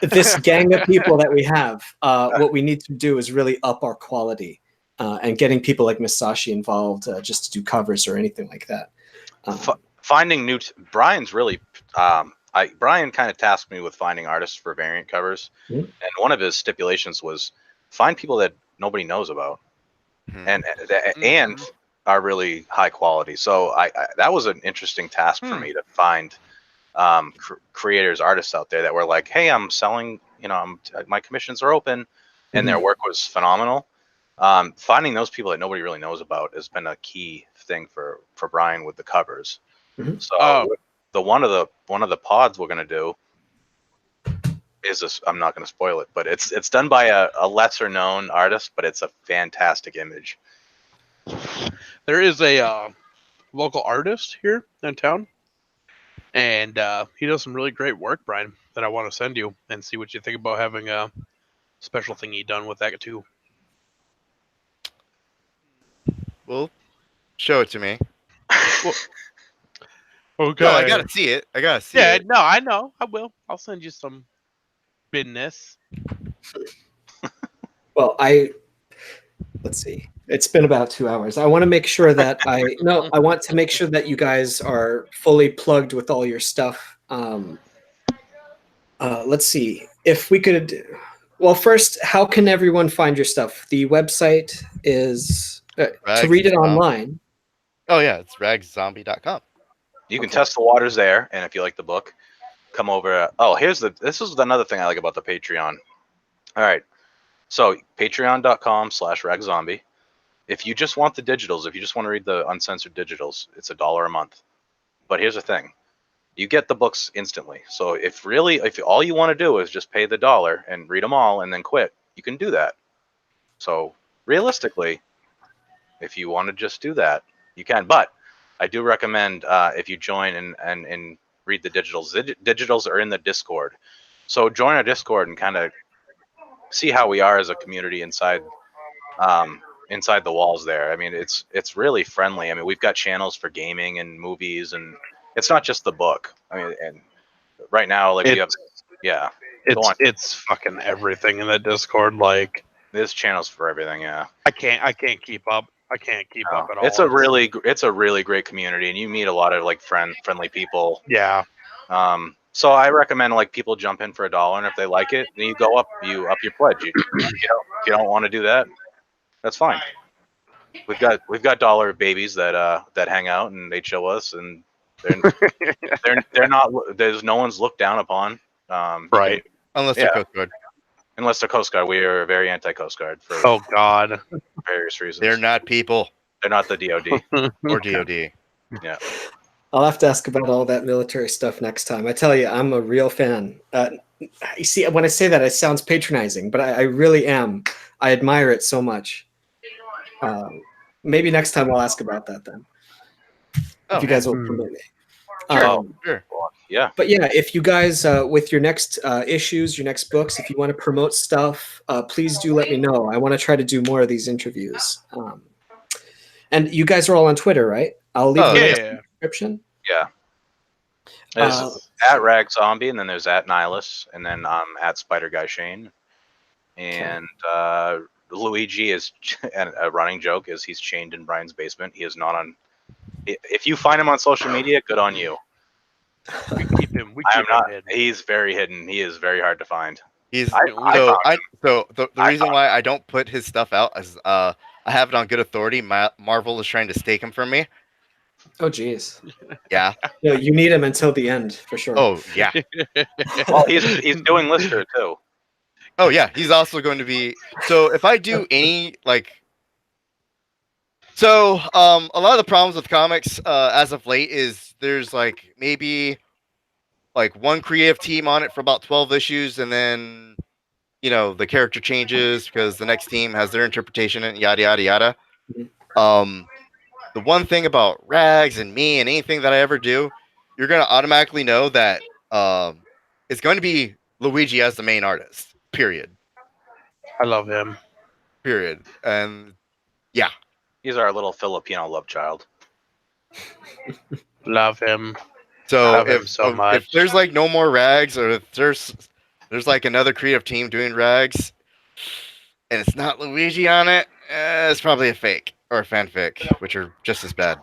this gang of people that we have, what we need to do is really up our quality and getting people like Miss Sashi involved just to do covers or anything like that. Finding new Brian's really Brian kind of tasked me with finding artists for variant covers, Mhm. and one of his stipulations was find people that nobody knows about, and are really high quality. So I that was an interesting task for me to find creators, artists out there that were like, hey, I'm selling, my commissions are open, and their work was phenomenal. Finding those people that nobody really knows about has been a key thing for Brian with the covers. So the one of the pods we're gonna do is this. I'm not gonna spoil it, but it's done by a lesser known artist, but it's a fantastic image. There is a local artist here in town, and he does some really great work, Brian, that I want to send you and see what you think about having a special thingy done with that too. Well, show it to me. Okay. No, I gotta see it. Yeah, no, I know. I will. I'll send you some business. Well, let's see. It's been about 2 hours. I want to make sure that I want to make sure that you guys are fully plugged with all your stuff. Let's see if we could. Well, first, how can everyone find your stuff? The website is to read it online. Oh yeah, it's ragszombie.com. You can test the waters there, and if you like the book, come over. This is another thing I like about the Patreon. All right, so patreon.com/ragzombie. If you just want the digitals, if you just want to read the uncensored digitals, it's $1 a month. But here's the thing. You get the books instantly. So if all you want to do is just pay the $1 and read them all and then quit, you can do that. So realistically, if you want to just do that, you can. But I do recommend if you join and read the digitals. The digitals are in the Discord. So join our Discord and kind of see how we are as a community inside the walls there. I mean, it's really friendly. I mean, we've got channels for gaming and movies, and it's not just the book. I mean, and right now, like it's fucking everything in that Discord. Like, there's channels for everything. Yeah, I can't keep up. I can't keep up at all. It's a really great community, and you meet a lot of like friendly people. Yeah. So I recommend like people jump in for $1, and if they like it, then you up your pledge. You don't want to do that, that's fine. We've got dollar babies that hang out and they show us, and they're not. There's no one's looked down upon. Right. Unless they're Coast Guard. Unless they're Coast Guard, we are very anti-Coast Guard for God, various reasons. They're not people. They're not the DoD or DoD. Yeah. I'll have to ask about all that military stuff next time. I tell you, I'm a real fan. You see, when I say that, it sounds patronizing, but I really am. I admire it so much. Maybe next time I'll ask about that then. If you guys will permit me. Sure. Yeah. But yeah, if you guys, with your next issues, your next books, if you want to promote stuff, please do let me know. I want to try to do more of these interviews. And you guys are all on Twitter, right? I'll leave the link in the description. Yeah. There's at Rag Zombie, and then there's at Nihilus, and then at Spider Guy Shane. And Luigi is a running joke is he's chained in Brian's basement. He is not on. If you find him on social media, good on you. We keep him hidden. He's very hidden. He is very hard to find. The reason why I don't put his stuff out is I have it on good authority. Marvel is trying to stake him from me. Oh, geez. Yeah. No, you need him until the end for sure. Oh, yeah. Well, he's doing Lister too. Oh, yeah. He's also going to be. So if I do any like. So a lot of the problems with comics as of late is there's like maybe like one creative team on it for about 12 issues, and then the character changes because the next team has their interpretation and yada yada yada. The one thing about Rags and me and anything that I ever do, you're gonna automatically know that it's going to be Luigi as the main artist. Period. I love him. Period. And yeah. He's our little Filipino love child. Love him. So much. If there's like no more Rags, or if there's like another creative team doing Rags, and it's not Luigi on it, it's probably a fake or a fanfic, which are just as bad.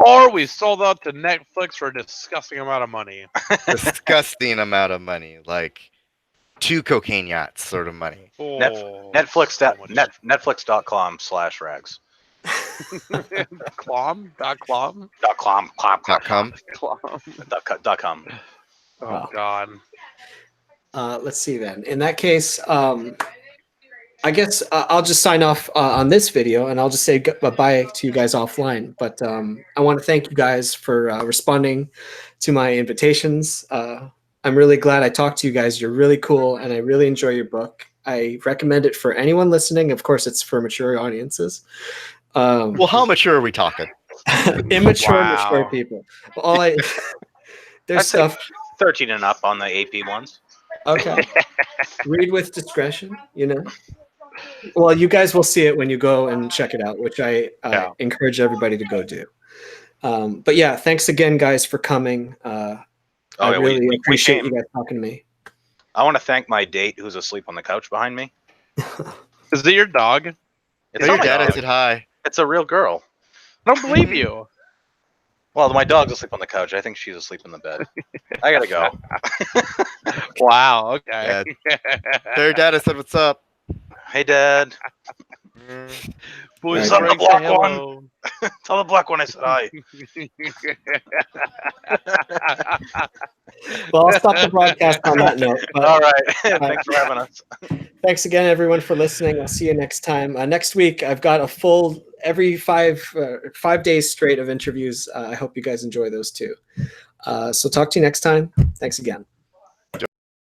Or we sold out to Netflix for a disgusting amount of money. Disgusting amount of money, like 2 cocaine yachts sort of money. Oh, Netflix. so much. Netflix.com/rags. Clom? .clom? .com. .com. Clom. .com. Oh, Wow. God. Let's see then. In that case, I guess I'll just sign off on this video, and I'll just say bye to you guys offline. But I want to thank you guys for responding to my invitations. I'm really glad I talked to you guys. You're really cool, and I really enjoy your book. I recommend it for anyone listening. Of course, it's for mature audiences. Well, how mature are we talking? Immature, Wow. mature people. There's I'd say stuff. 13 and up on the AP ones. Okay. Read with discretion, you know. Well, you guys will see it when you go and check it out, which I Yeah. encourage everybody to go do. But yeah, thanks again, guys, for coming. I really appreciate you guys talking to me. I want to thank my date who's asleep on the couch behind me. Is it your dog? It's Tell your not my dad I dog. said hi. It's a real girl. I don't believe you. Well, my dog's asleep on the couch. I think she's asleep in the bed. I gotta go. Wow. Okay. Tell your dad I said what's up. Hey, Dad. Boys, Right. Frank, The black say hello. Tell the black one I said hi. Well, I'll stop the broadcast on that note. But All right. Thanks for having us. thanks again, everyone, for listening. I'll see you next time. Next week, I've got a full every 5 days straight of interviews. I hope you guys enjoy those too. So talk to you next time. Thanks again.